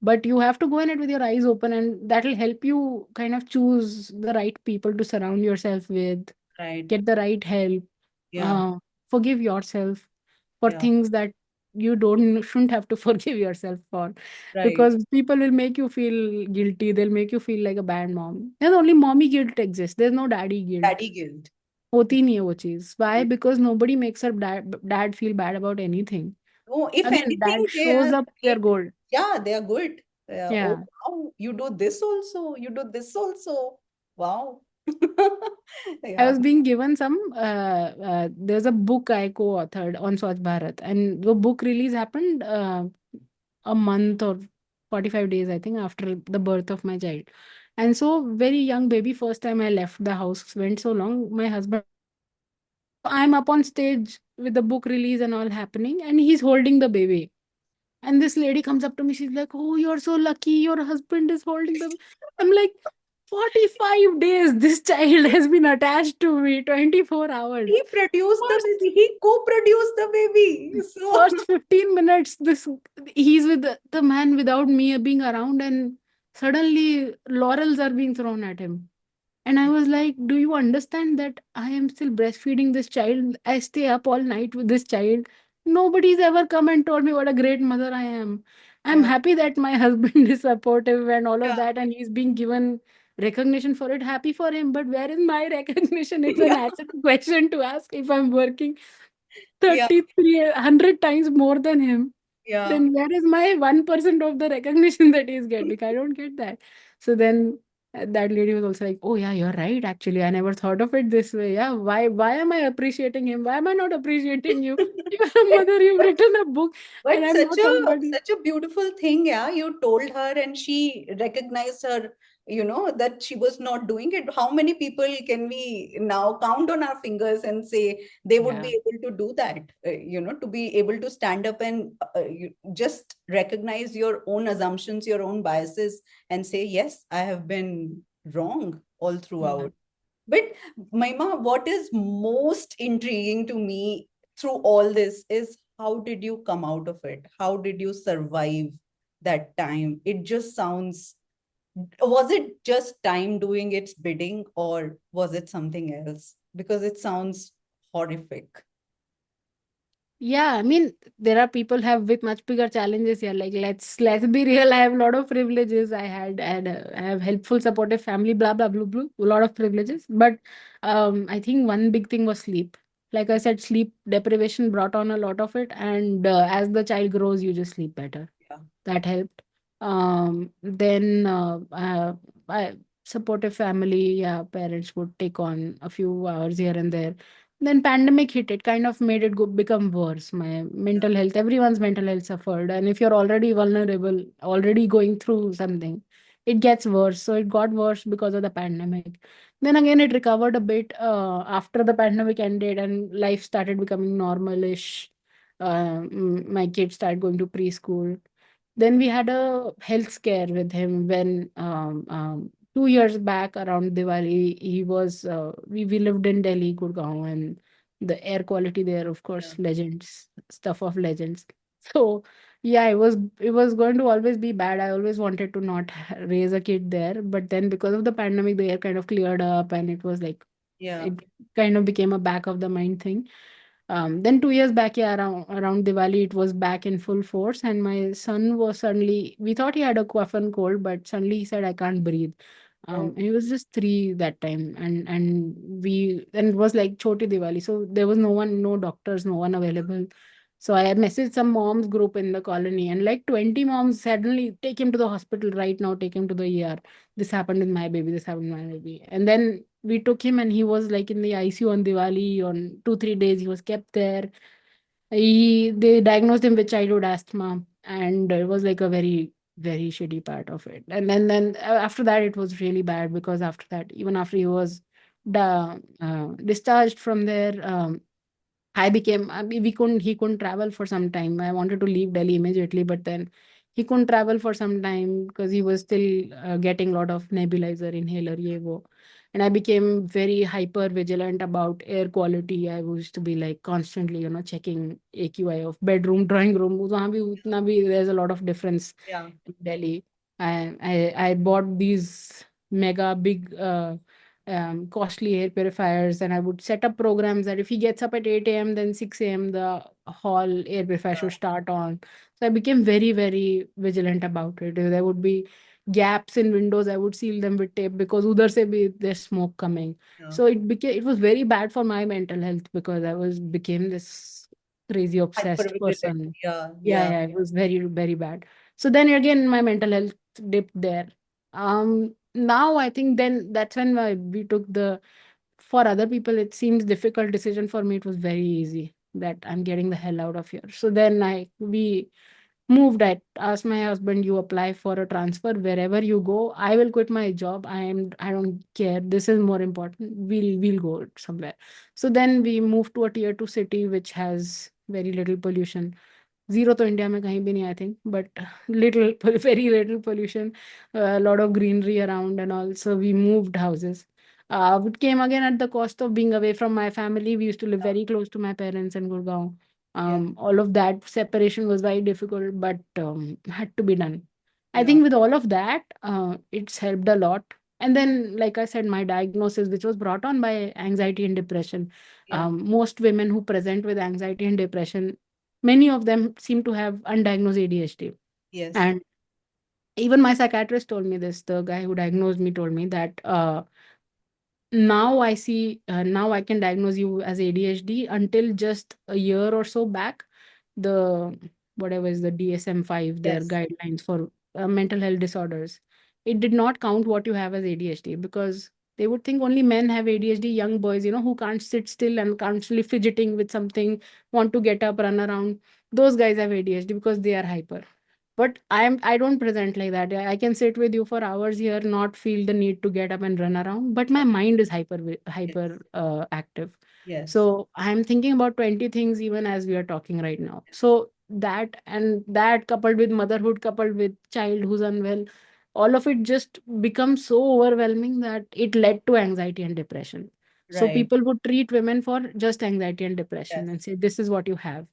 But you have to go in it with your eyes open, and that'll help you kind of choose the right people to surround yourself with, right get the right help, या uh, forgive yourself for या things that you don't shouldn't have to forgive yourself for, right because people will make you feel guilty. They'll make you feel like a bad mom. And only mommy guilt exists. There's no daddy guilt. Daddy guilt. होती नहीं है वो चीज. Why? Because nobody makes her dad feel bad about anything. Oh, if Again, anything dad they shows are up, they're great. gold. Yeah, they are good. Oh Yeah. wow, you do this also, you do this also. Wow. I Yeah. was being given some. There's a book I co-authored on Swachh Bharat, and the book release happened a month or 45 days, I think, after the birth of my child. And so, very young baby, first time I left the house, went so long. My husband, I'm up on stage with the book release and all happening, and he's holding the baby. And this lady comes up to me. She's like, "Oh, you're so lucky. Your husband is holding the." I'm like, 45 days. This child has been attached to me 24 hours. He produced the First, baby, he co-produced the baby. So first 15 minutes, this he's with the man without me being around, and suddenly laurels are being thrown at him. And I was like, do you understand that I am still breastfeeding this child? I stay up all night with this child. Nobody's ever come and told me what a great mother I am. I'm yeah, happy that my husband is supportive and all of yeah, that, and he's being given recognition for it. Happy for him. But where is my recognition? It's a yeah, natural question to ask if I'm working yeah, 3,300 times more than him. yeah, Then where is my 1% of the recognition that he's getting? I don't get that. So then that lady was also like, oh yeah, you're right. Actually, I never thought of it this way. Yeah, why am I appreciating him? Why am I not appreciating you? You're a mother, you've written a book, and but I'm not somebody. such a beautiful thing, yeah. You told her and she recognized her, that she was not doing it. How many people can we now count on our fingers and say they would Yeah. be able to do that? To be able to stand up and just recognize your own assumptions, your own biases, and say, yes, I have been wrong all Yeah. throughout. But Maima, what is most intriguing to me through all this is how did you come out of it? How did you survive that time? It just sounds, was it just time doing its bidding or was it something else? Because it sounds horrific. Yeah, I mean, there are people have with much bigger challenges here. Like let's be real. I have a lot of privileges. I have helpful, supportive family. Blah blah blah blah. A lot of privileges, but I think one big thing was sleep. like I said, sleep deprivation brought on a lot of it, and as the child grows, you just sleep better. Yeah. That helped. Then I, supportive family, yeah, parents would take on a few hours here and there. Then pandemic hit, it kind of made it become worse. My Yeah. mental health, everyone's mental health suffered, and if you're already vulnerable, already going through something, it gets worse. So it got worse because of the pandemic. Then again, it recovered a bit after the pandemic ended and life started becoming normalish. My kids started going to preschool. Then we had a health scare with him when 2 years back around Diwali, he was we lived in Delhi, Gurgaon, and the air quality there, of Yeah. course, legends, stuff of legends. So yeah, it was going to always be bad. I always wanted to not raise a kid there, but then because of the pandemic, the air kind of cleared up, and it was like Yeah. it kind of became a back of the mind thing. Then 2 years back, yeah, around Diwali, it was back in full force, and my son was suddenly. We thought he had a cough and cold, but suddenly he said, "I can't breathe." Oh, He was just 3 that time, and it was like Choti Diwali, so there was no one, no doctors, no one available. So I had messaged some moms group in the colony, and like 20 moms suddenly take him to the hospital right now, take him to the ER. This happened with my baby. This happened with my baby, and then we took him, and he was like in the ICU on Diwali. On 2 3 days, he was kept there. They diagnosed him with childhood asthma, and it was like a very very shitty part of it. And then after that, it was really bad because after that, even after he was discharged from there, we couldn't, he couldn't travel for some time. I wanted to leave Delhi immediately, but then he couldn't travel for some time because he was still getting a lot of nebulizer, inhaler, ye wo. And I became very hyper vigilant about air quality. I used to be like constantly, checking AQI of bedroom, drawing room. वहाँ भी उतना भी, there's a lot of difference yeah. in Delhi. I bought these mega big costly air purifiers, and I would set up programs that if he gets up at 8 a.m., then 6 a.m. the hall air purifier should start on. So I became very, very vigilant about it. If there would be gaps in windows, I would seal them with tape because udhar se bhi there's smoke coming. Yeah. So it was very bad for my mental health because I was became this crazy obsessed Hypervigilant. person. Yeah. Yeah, Yeah. yeah, it was very, very bad. So then again, my mental health dipped there. Now I think then that's when we took the, for other people it seems difficult decision. For me it was very easy, that I'm getting the hell out of here. So then we moved. I asked my husband, you apply for a transfer wherever you go. I will quit my job. I don't care. This is more important. We'll go somewhere. So then we moved to a tier 2 city which has very little pollution. Zero तो India में कहीं भी नहीं, I think, but little very little pollution, a lot of greenery around, and also we moved houses. It came again at the cost of being away from my family. We used to live very close to my parents in Gurgaon. Yeah. All of that separation was very difficult, but had to be done. I Yeah. think with all of that, it's helped a lot. And then, like I said, my diagnosis, which was brought on by anxiety and depression. Yeah. Most women who present with anxiety and depression, many of them seem to have undiagnosed ADHD. Yes. And even my psychiatrist told me this, the guy who diagnosed me told me that now I see, now I can diagnose you as ADHD. Until just a year or so back, the whatever is the DSM-5, their Yes. guidelines for mental health disorders, it did not count what you have as ADHD, because they would think only men have ADHD, young boys, who can't sit still and constantly fidgeting with something, want to get up, run around. Those guys have ADHD because they are hyper. But I don't present like that. I can sit with you for hours here, not feel the need to get up and run around, but my mind is Yes. hyper active. Yes. So I'm thinking about 20 things even as we are talking right now. So that coupled with motherhood, coupled with child who's unwell, all of it just becomes so overwhelming that it led to anxiety and depression. So Right. people would treat women for just anxiety and depression Yes. and say, this is what you have.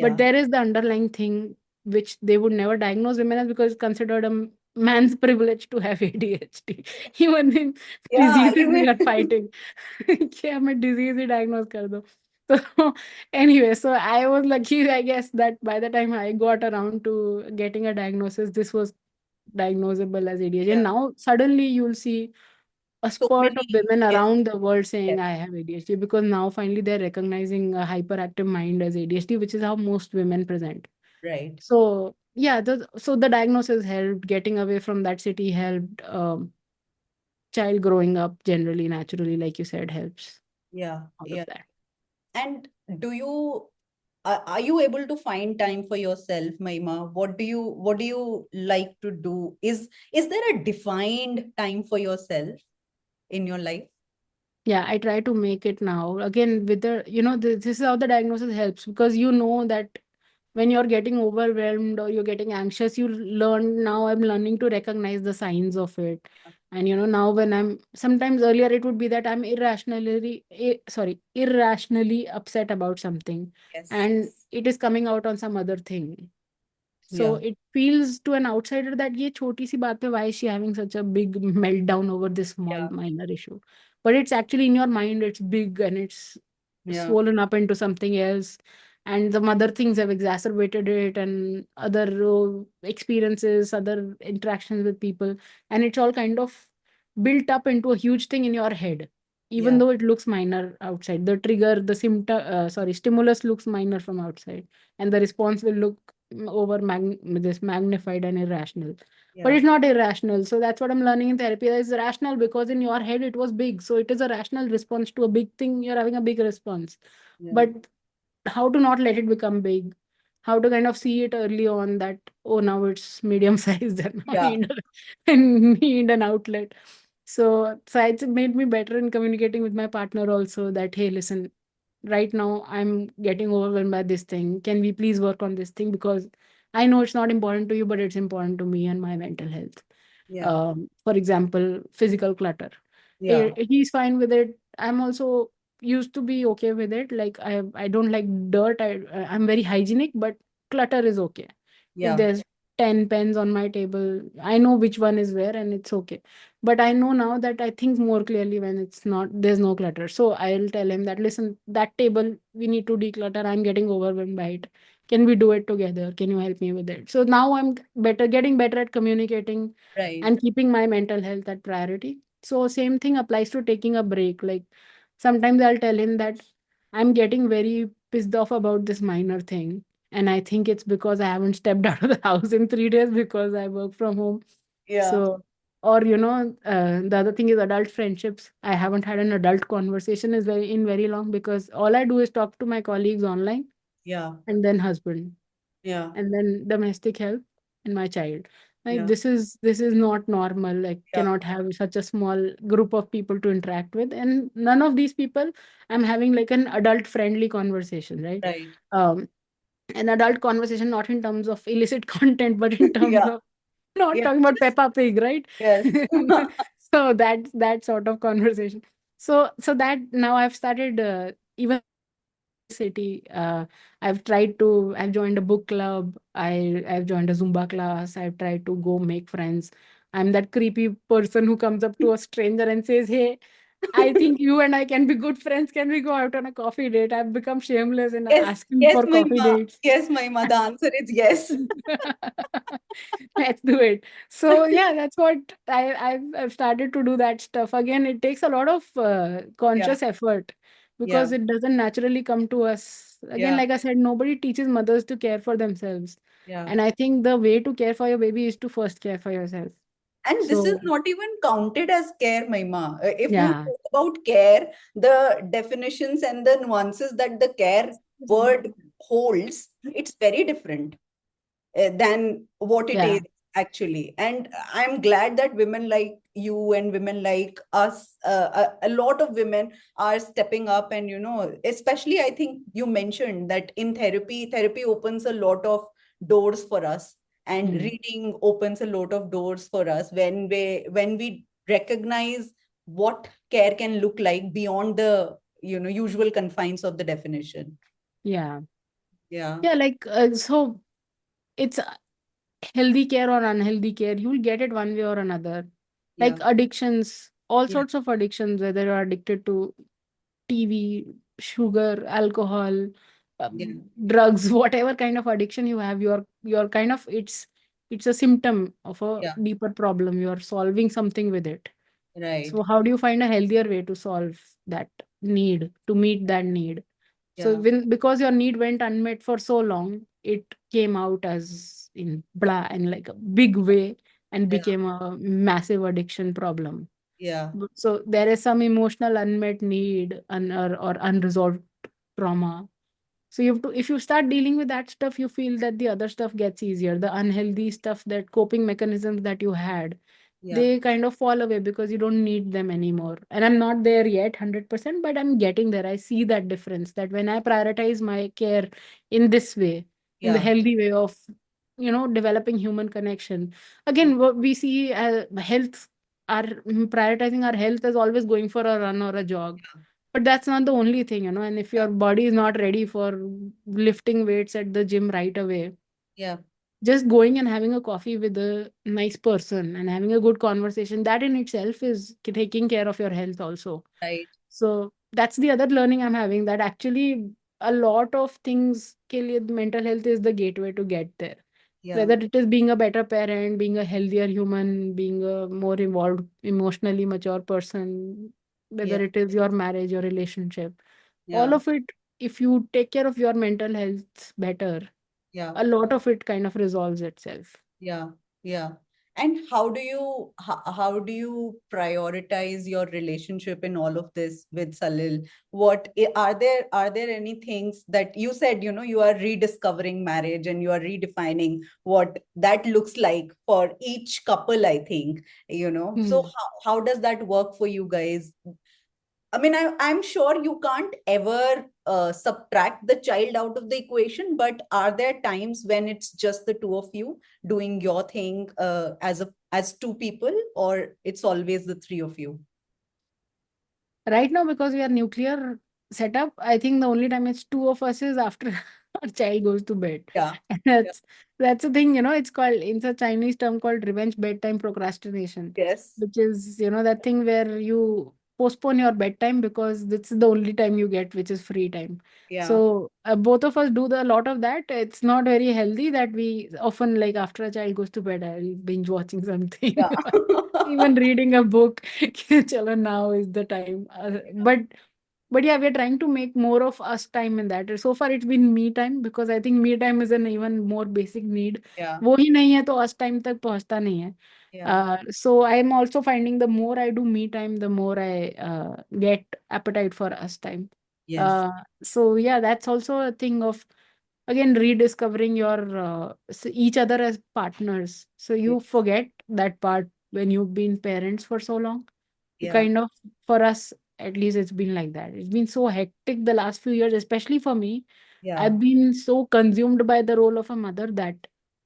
But Yeah. there is the underlying thing which they would never diagnose women as, because it's considered a man's privilege to have ADHD. Even in Yeah. diseases we Even are fighting. कि हमें disease ही diagnose कर दो. So anyway, so I was lucky, I guess, that by the time I got around to getting a diagnosis, this was diagnosable as ADHD. yeah. And now suddenly you'll see a So spurt of many, women yes, around the world saying yes, I have ADHD, because now finally they're recognizing a hyperactive mind as ADHD, which is how most women present. right. So yeah, so the diagnosis helped, getting away from that city helped, child growing up generally naturally, like you said, helps, Yeah, all of yeah. that. And do you are you able to find time for yourself, Mahima? What do you like to do? Is there a defined time for yourself in your life? Yeah, I try to make it now. Again, with the, this is how the diagnosis helps, because you know that when you're getting overwhelmed or you're getting anxious, you learn, now I'm learning to recognize the signs of it. And now when I'm, sometimes earlier it would be that I'm irrationally upset about something, Yes. and it is coming out on some other thing. So Yeah. it feels to an outsider that ye choti si baat pe why is she having such a big meltdown over this small Yeah. minor issue. But it's actually in your mind, it's big and it's Yeah. swollen up into something else. And some other things have exacerbated it, and other experiences, other interactions with people. And it's all kind of built up into a huge thing in your head. Even Yeah. though it looks minor outside, the trigger, the stimulus looks minor from outside, and the response will look this magnified and irrational, but Yeah. it's not irrational. So that's what I'm learning in therapy. It's rational because in your head it was big, so it is a rational response to a big thing. You're having a big response, Yeah. but how to not let it become big, how to kind of see it early on that, oh, now it's medium sized and now I Yeah. need an outlet. So it's made me better in communicating with my partner also, that hey, listen, right now I'm getting overwhelmed by this thing, can we please work on this thing, because I know it's not important to you, but it's important to me and my mental health. Yeah. For example, physical clutter. Yeah. He's fine with it. I'm also used to be okay with it. Like I don't like dirt. I'm very hygienic, but clutter is okay. If Yeah. there's 10 pens on my table, I know which one is where, and it's okay. But I know now that I think more clearly when it's not, there's no clutter. So I'll tell him that, listen, that table we need to declutter. I'm getting overwhelmed by it. Can we do it together? Can you help me with it? So now I'm getting better at communicating Right. and keeping my mental health at priority. So same thing applies to taking a break. Like sometimes I'll tell him that I'm getting very pissed off about this minor thing. And I think it's because I haven't stepped out of the house in 3 days because I work from home. Yeah. So, or the other thing is adult friendships. I haven't had an adult conversation is very long, because all I do is talk to my colleagues online, Yeah. and then husband, Yeah. and then domestic help, and my child. Like Yeah. this is not normal. Like Yeah. cannot have such a small group of people to interact with, and none of these people I'm having like an adult friendly conversation, right? Right. um an adult conversation, not in terms of illicit content, but in terms Yeah. of not Yeah. talking about Peppa Pig, right? Yes. So that's that sort of conversation. So that now I've started, even city. I've joined a book club. I've joined a Zumba class. I've tried to go make friends. I'm that creepy person who comes up to a stranger and says, hey, I think you and I can be good friends. Can we go out on a coffee date? I've become shameless in Yes. asking Yes, for coffee Mahima. dates. Yes, Mahima. The answer is yes. Let's do it. So yeah, that's what I've started to do that stuff. Again, it takes a lot of Yeah. conscious effort, Yeah. because it doesn't naturally come to us. Again, Yeah. like I said, nobody teaches mothers to care for themselves. Yeah. And I think the way to care for your baby is to first care for yourself. And this is So not even counted as care, Mahima. If you yeah. talk about care, the definitions and the nuances that the care word holds, it's very different than what it Yeah. is actually. And I'm glad that women like you and women like us, a lot of women are stepping up. And, especially I think you mentioned that in therapy opens a lot of doors for us. And Hmm. reading opens a lot of doors for us when we recognize what care can look like beyond the usual confines of the definition. Yeah. Yeah. Yeah. Like, so it's healthy care or unhealthy care, you'll get it one way or another. Like Yeah. addictions, all Yeah. sorts of addictions, whether you're addicted to TV, sugar, alcohol, Yeah. drugs, whatever kind of addiction you have, you're kind of, it's a symptom of a Yeah. deeper problem. You're solving something with it. Right. So how do you find a healthier way to solve that need, to meet that need? So Yeah. when, because your need went unmet for so long, it came out as in blah in like a big way and Yeah. became a massive addiction problem. Yeah. So there is some emotional unmet need or unresolved trauma. So you have to, if you start dealing with that stuff, you feel that the other stuff gets easier. The unhealthy stuff, that coping mechanisms that you had, Yeah. they kind of fall away because you don't need them anymore. And I'm not there yet 100%, but I'm getting there. I see that difference, that when I prioritize my care in this way, in the Yeah. healthy way of, developing human connection. Again, what we see health, our prioritizing our health as always going for a run or a jog. But that's not the only thing, and if Yeah. your body is not ready for lifting weights at the gym right away, Yeah. just going and having a coffee with a nice person and having a good conversation, that in itself is taking care of your health also. Right. So that's the other learning I'm having, that actually a lot of things के लिए mental health is the gateway to get there. Yeah. Whether it is being a better parent, being a healthier human, being a more involved, emotionally mature person, Yeah. whether it is your marriage or relationship, all Yeah. of it, if you take care of your mental health better, Yeah. a lot of it kind of resolves itself. Yeah, yeah. And how do you prioritize your relationship in all of this with Salil? Are there any things that you said, you are rediscovering marriage and you are redefining what that looks like for each couple, I think, So Hmm. how does that work for you guys? I mean, I'm sure you can't ever subtract the child out of the equation, but are there times when it's just the two of you doing your thing as two people, or it's always the three of you? Right now, because we are nuclear setup, I think the only time it's two of us is after our child goes to bed. Yeah, And yeah. that's the thing, it's called, it's a Chinese term called revenge bedtime procrastination, Yes. which is, that thing where you postpone your bedtime because this is the only time you get, which is free time. Yeah. So both of us do a lot of that. It's not very healthy that we often, like, after a child goes to bed, I'll binge watching something. Yeah. Even reading a book. Chalo, now is the time. But yeah, we're trying to make more of us time in that. So far, it's been me time, because I think me time is an even more basic need. Yeah. वो ही नहीं है तो us time तक पहुंचता नहीं है. Yeah. So I am also finding the more I do me time, the more I get appetite for us time. Yes. So yeah, that's also a thing of, again, rediscovering your each other as partners. So Yeah. you forget that part when you've been parents for so long. You Yeah. kind of, for us at least, it's been like that. It's been so hectic the last few years, especially for me. Yeah. I've been so consumed by the role of a mother that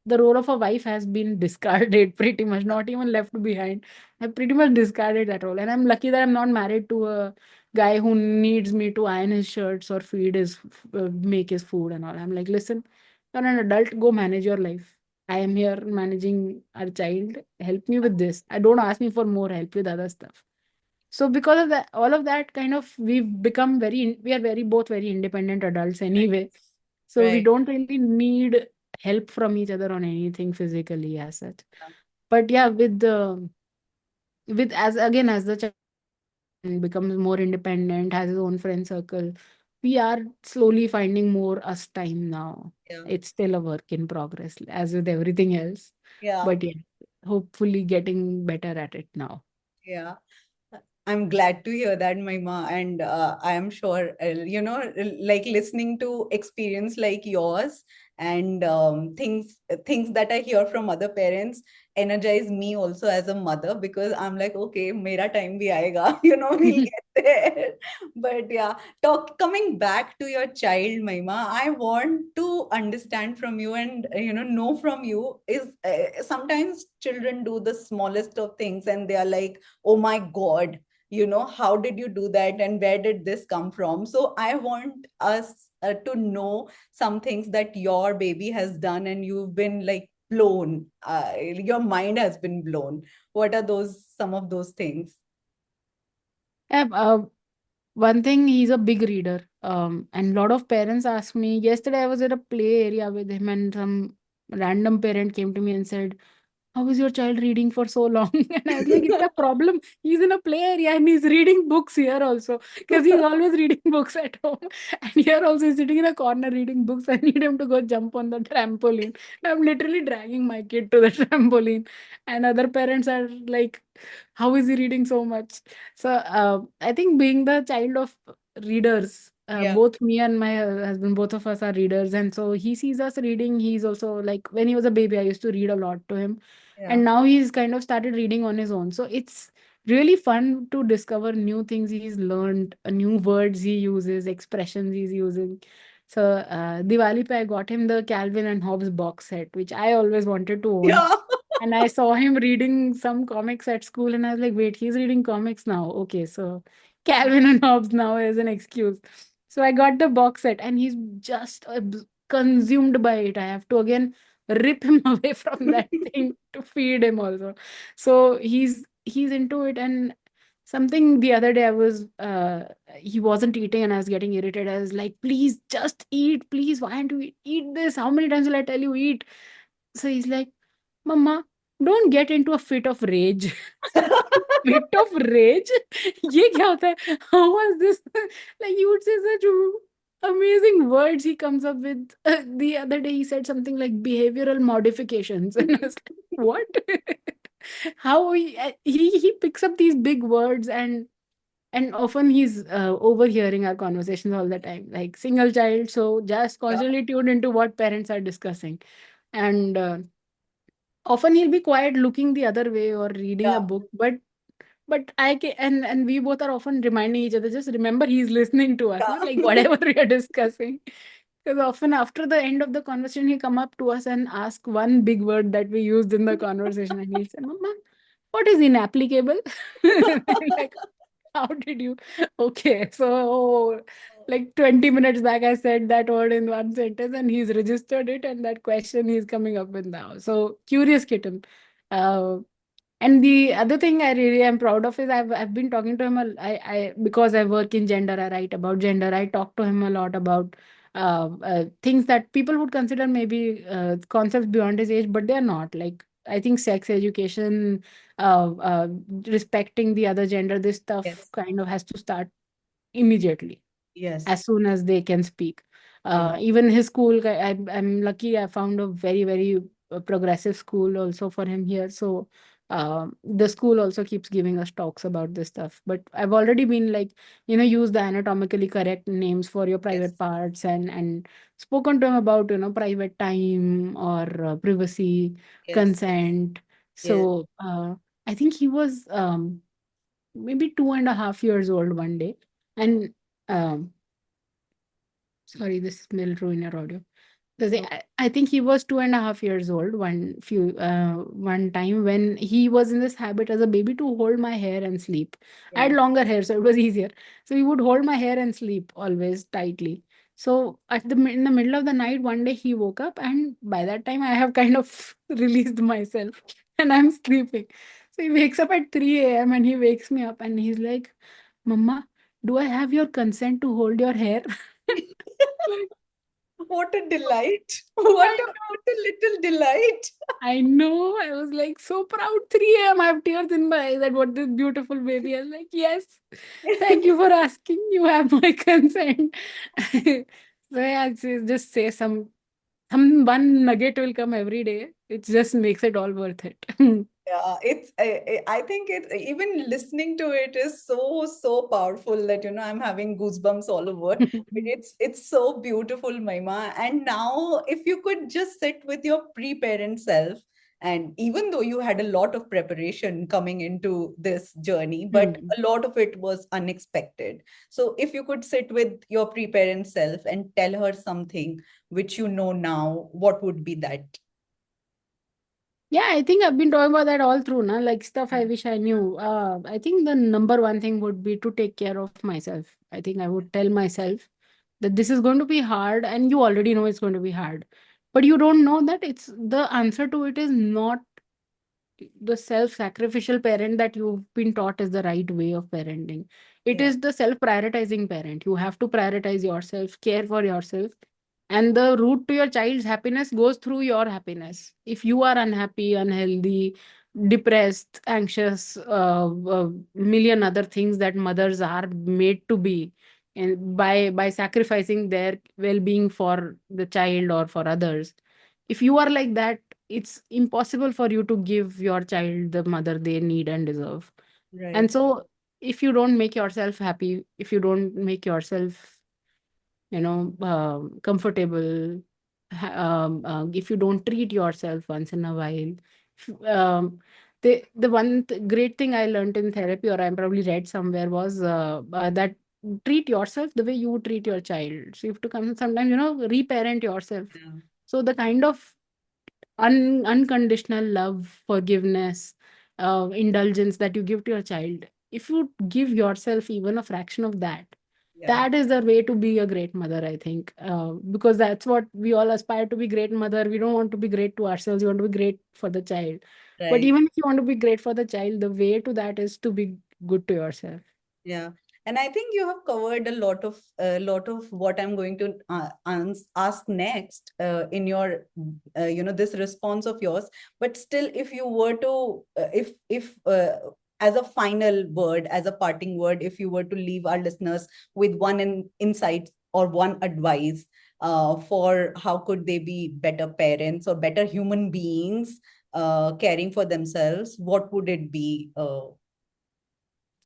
the role of a wife has been discarded pretty much, not even left behind. I've pretty much discarded that role. And I'm lucky that I'm not married to a guy who needs me to iron his shirts or feed his, make his food and all. I'm like, listen, you're an adult, go manage your life. I am here managing our child. Help me with this. I don't ask me for more help with other stuff. So because of that, all of that, kind of, we've become we are very, both very independent adults anyway. So we Right. don't really need help from each other on anything physically as such. Yeah. But yeah, with as again, as the child becomes more independent, has his own friend circle, we are slowly finding more us time now. Yeah. It's still a work in progress, as with everything else. Yeah. But yeah, hopefully getting better at it now. Yeah. I'm glad to hear that, Mahima, and I am sure, like listening to experience like yours and things that I hear from other parents energize me also as a mother, because I'm like, okay, mera time bhi aayega, we'll get there. But yeah, coming back to your child, Mahima, I want to understand from you and know from you is sometimes children do the smallest of things and they are like, oh my God, how did you do that and where did this come from? So I want us to know some things that your baby has done and you've been like blown, your mind has been blown. What are those, some of those things? Yeah, one thing, he's a big reader. And a lot of parents ask me. Yesterday, I was at a play area with him, and some random parent came to me and said, how is your child reading for so long? And I was like, it's a problem. He's in a play area and he's reading books here also, because he's always reading books at home. And here also he's sitting in a corner reading books. I need him to go jump on the trampoline. I'm literally dragging my kid to the trampoline. And other parents are like, how is he reading so much? So I think being the child of readers, Yeah, both me and my husband, both of us are readers. And so he sees us reading. He's also like, when he was a baby, I used to read a lot to him, yeah, and now he's kind of started reading on his own. So it's really fun to discover new things he's learned, new words he uses, expressions he's using. So Diwali pe I got him the Calvin and Hobbes box set, which I always wanted to own. yeah. And I saw him reading some comics at school, and I was like, wait, he's reading comics now. Okay, so Calvin and Hobbes now is an excuse. So I got the box set, and he's just consumed by it. I have to again rip him away from that thing to feed him also. So he's into it. And something the other day, I was he wasn't eating and I was getting irritated. I was like, please just eat, please, why don't you eat this? How many times will I tell you eat? So he's like, Mama, don't get into a fit of rage. Fit of rage? ये क्या होता है? How was this? Like, you would say such amazing words he comes up with. The other day he said something like behavioral modifications. And I was like, what? How he picks up these big words, and often he's overhearing our conversations all the time, like single child, so just Yeah, constantly tuned into what parents are discussing. And often he'll be quiet looking the other way or reading a yeah, book, but I can, and we both are often reminding each other, just remember he's listening to us, not like yeah. whatever we are discussing. Because often after the end of the conversation, he'll come up to us and ask one big word that we used in the conversation, and he'll say, Mama, what is inapplicable? Like, how did you? Okay, so like 20 minutes back, I said that word in one sentence, and he's registered it, and that question he's coming up with now. So curious kitten. Uh, and the other thing I really am proud of is I've been talking to him. I because I work in gender, I write about gender. I talk to him a lot about things that people would consider maybe concepts beyond his age, but they are not. Like, I think sex education, uh, uh, respecting the other gender, this stuff Yes, kind of has to start immediately, yes, as soon as they can speak. yes, Even his school, I'm lucky I found a very, very progressive school also for him here. So the school also keeps giving us talks about this stuff. But I've already been like, use the anatomically correct names for your yes, private parts, and spoken to him about, private time or privacy, yes, consent. yes. So I think he was maybe 2.5 years old one day. And um, sorry, this will ruin your audio. Because No, I think he was 2.5 years old one time when he was in this habit as a baby to hold my hair and sleep. I had yeah. longer hair, so it was easier. So he would hold my hair and sleep always tightly. So in the middle of the night, one day he woke up, and by that time I have kind of released myself, and I'm sleeping. So he wakes up at 3 a.m. and he wakes me up and he's like, Mama, do I have your consent to hold your hair? What a delight. What I what a little delight. I know. I was like so proud. 3 a.m. I have tears in my eyes at what this beautiful baby. I was like, yes, thank you for asking. You have my consent. So yeah, just say some one nugget will come every day. It just makes it all worth it. Yeah, I think it even listening to it is so so powerful that I'm having goosebumps all over. It's so beautiful, Maima. And now if you could just sit with your pre-parent self, and even though you had a lot of preparation coming into this journey, but Hmm. a lot of it was unexpected. So if you could sit with your pre-parent self and tell her something which you know now, what would be that? Yeah, I think I've been talking about that all through now, like stuff I Yeah. wish I knew. I think the number one thing would be to take care of myself. I think I would tell myself that this is going to be hard, and you already know it's going to be hard, but you don't know that it's the answer to it is not the self-sacrificial parent that you've been taught is the right way of parenting. It Yeah. is the self-prioritizing parent. You have to prioritize yourself, care for yourself, and the route to your child's happiness goes through your happiness. If you are unhappy, unhealthy, depressed, anxious, million other things that mothers are made to be, and by sacrificing their well-being for the child or for others, if you are like that, it's impossible for you to give your child the mother they need and deserve. And Right. so if you don't make yourself happy, if you don't make yourself, comfortable, if you don't treat yourself once in a while, the one great thing I learned in therapy, or I probably read somewhere, was that treat yourself the way you would treat your child. So you have to come sometimes, reparent yourself. Yeah. So the kind of unconditional love, forgiveness, indulgence that you give to your child, if you give yourself even a fraction of that, Yeah. that is the way to be a great mother, I think. Because that's what we all aspire to be, great mother. We don't want to be great to ourselves, we want to be great for the child. But Right. even if you want to be great for the child, the way to that is to be good to yourself. Yeah, and I think you have covered a lot of what I'm going to ask next in your this response of yours. But still, if you were to if as a final word, as a parting word, if you were to leave our listeners with insight or one advice for how could they be better parents or better human beings caring for themselves, what would it be?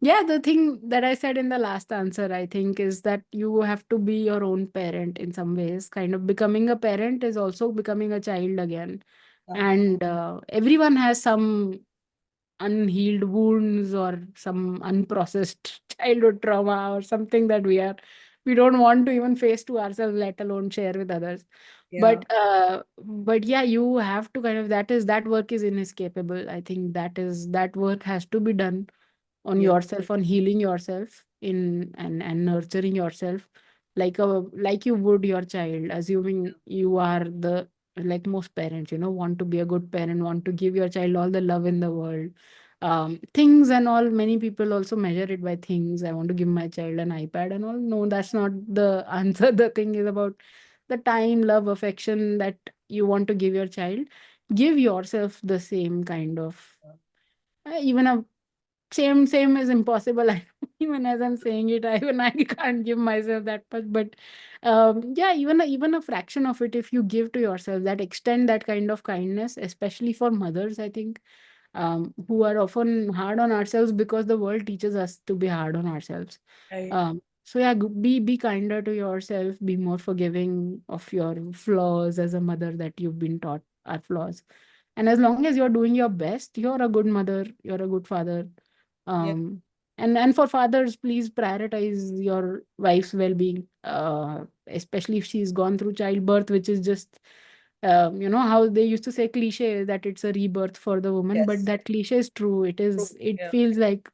Yeah, the thing that I said in the last answer, I think, is that you have to be your own parent in some ways. Kind of becoming a parent is also becoming a child again. And everyone has some unhealed wounds or some unprocessed childhood trauma or something that we don't want to even face to ourselves, let alone share with others. Yeah, But yeah, you have to kind of, that work is inescapable. I think that work has to be done on yeah, yourself, on healing yourself in and nurturing yourself like you would your child, assuming you are the, like most parents, want to be a good parent, want to give your child all the love in the world. Things and all, many people also measure it by things. I want to give my child an iPad and all. No, that's not the answer. The thing is about the time, love, affection that you want to give your child. Give yourself the same kind of, even a same is impossible. Even as I'm saying it, I can't give myself that much. But yeah, even a fraction of it, if you give to yourself, that extend that kind of kindness, especially for mothers, I think, who are often hard on ourselves because the world teaches us to be hard on ourselves. right. So yeah, be kinder to yourself, be more forgiving of your flaws as a mother that you've been taught are flaws. And as long as you're doing your best, you're a good mother, you're a good father. Yeah, um and for fathers, please prioritize your wife's well-being, especially if she's gone through childbirth, which is just, how they used to say cliche that it's a rebirth for the woman, but yes. that cliche is true. True. It Yeah, feels like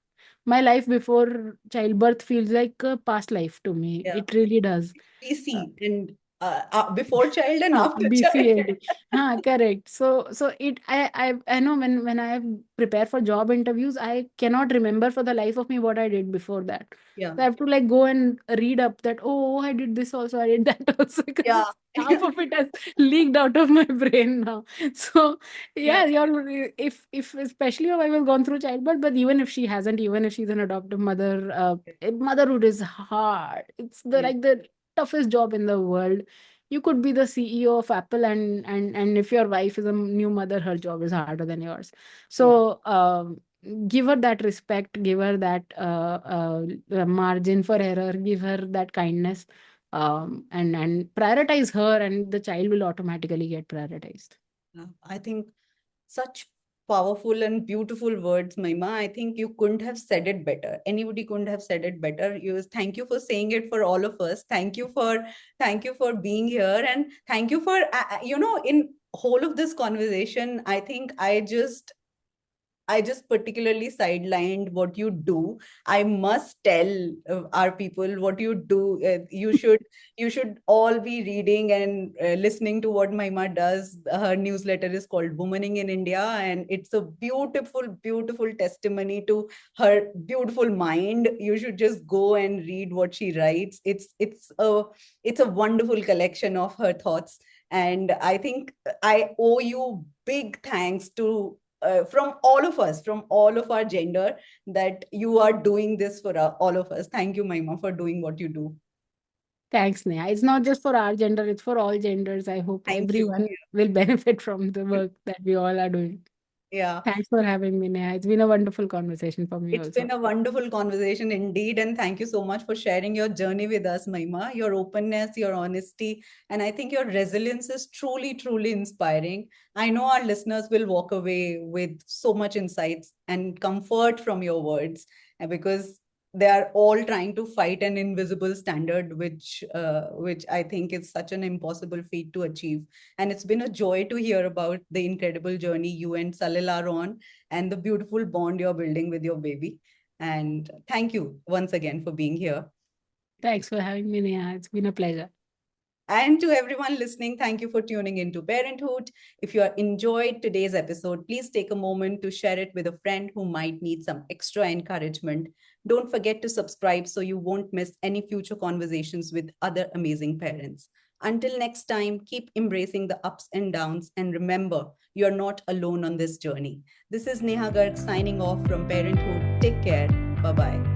my life before childbirth feels like a past life to me. yeah. It really does. Uh, PC and before child and after child. BCAD. Correct. So I know when I prepare for job interviews, I cannot remember for the life of me what I did before that. Yeah, So I have to like go and read up that, oh, I did this also, I did that also, yeah, because half of it has leaked out of my brain now. So yeah, yeah, if especially if I was gone through childbirth, but even if she hasn't, even if she's an adoptive mother, motherhood is hard. It's the right. like the toughest job in the world. You could be the CEO of Apple, and if your wife is a new mother, her job is harder than yours. Yeah, So give her that respect, give her that margin for error, give her that kindness, and prioritize her, and the child will automatically get prioritized. yeah. I think such powerful and beautiful words, Maima. I think you couldn't have said it better. Anybody couldn't have said it better. Thank you for saying it for all of us. Thank you for being here, and thank you for in whole of this conversation. I think I just particularly sidelined what you do. I must tell our people what you do. You should all be reading and listening to what Mahima does. Her newsletter is called Womaning in India, and it's a beautiful, beautiful testimony to her beautiful mind. You should just go and read what she writes. It's a wonderful collection of her thoughts, and I think I owe you big thanks to from all of us, from all of our gender, that you are doing this for all of us. Thank you, Mahima, for doing what you do. Thanks, Neha. It's not just for our gender, it's for all genders. I hope Thank you. everyone will benefit from the work that we all are doing. Yeah. Thanks for having me, Neha. It's been a wonderful conversation for me It's also. been a wonderful conversation indeed. And thank you so much for sharing your journey with us, Mahima, your openness, your honesty. And I think your resilience is truly, truly inspiring. I know our listeners will walk away with so much insights and comfort from your words, because they are all trying to fight an invisible standard, which I think is such an impossible feat to achieve. And it's been a joy to hear about the incredible journey you and Salil are on, and the beautiful bond you're building with your baby. And thank you once again for being here. Thanks for having me, Neha. It's been a pleasure. And to everyone listening, thank you for tuning into Parenthood. If you enjoyed today's episode, please take a moment to share it with a friend who might need some extra encouragement. Don't forget to subscribe so you won't miss any future conversations with other amazing parents. Until next time, keep embracing the ups and downs, and remember, you're not alone on this journey. This is Neha Garg signing off from Parenthood. Take care. Bye bye.